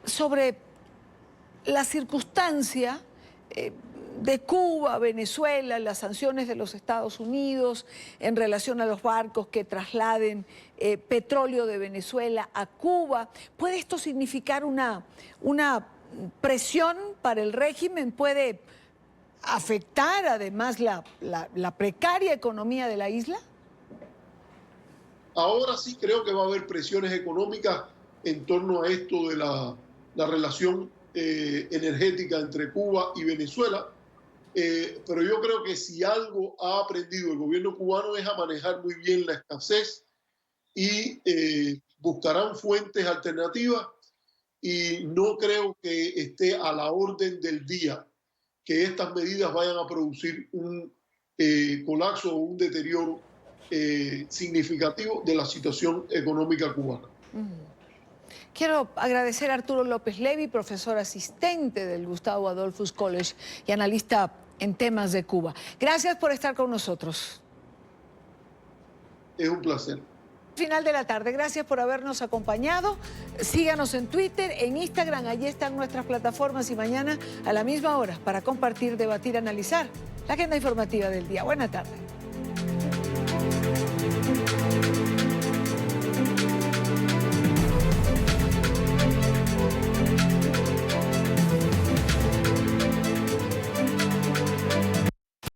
sobre la circunstancia de Cuba, Venezuela, las sanciones de los Estados Unidos en relación a los barcos que trasladen petróleo de Venezuela a Cuba. ¿Puede esto significar una presión para el régimen? ¿Puede afectar además la precaria economía de la isla? Ahora sí creo que va a haber presiones económicas en torno a esto de la relación energética entre Cuba y Venezuela, pero yo creo que si algo ha aprendido el gobierno cubano es a manejar muy bien la escasez y buscarán fuentes alternativas, y no creo que esté a la orden del día que estas medidas vayan a producir un colapso o un deterioro significativo de la situación económica cubana. Quiero agradecer a Arturo López Levy, profesor asistente del Gustavo Adolphus College y analista en temas de Cuba. Gracias por estar con nosotros. Es un placer. Final de la tarde. Gracias por habernos acompañado. Síganos en Twitter, en Instagram. Allí están nuestras plataformas, y mañana a la misma hora para compartir, debatir, analizar la agenda informativa del día. Buena tarde.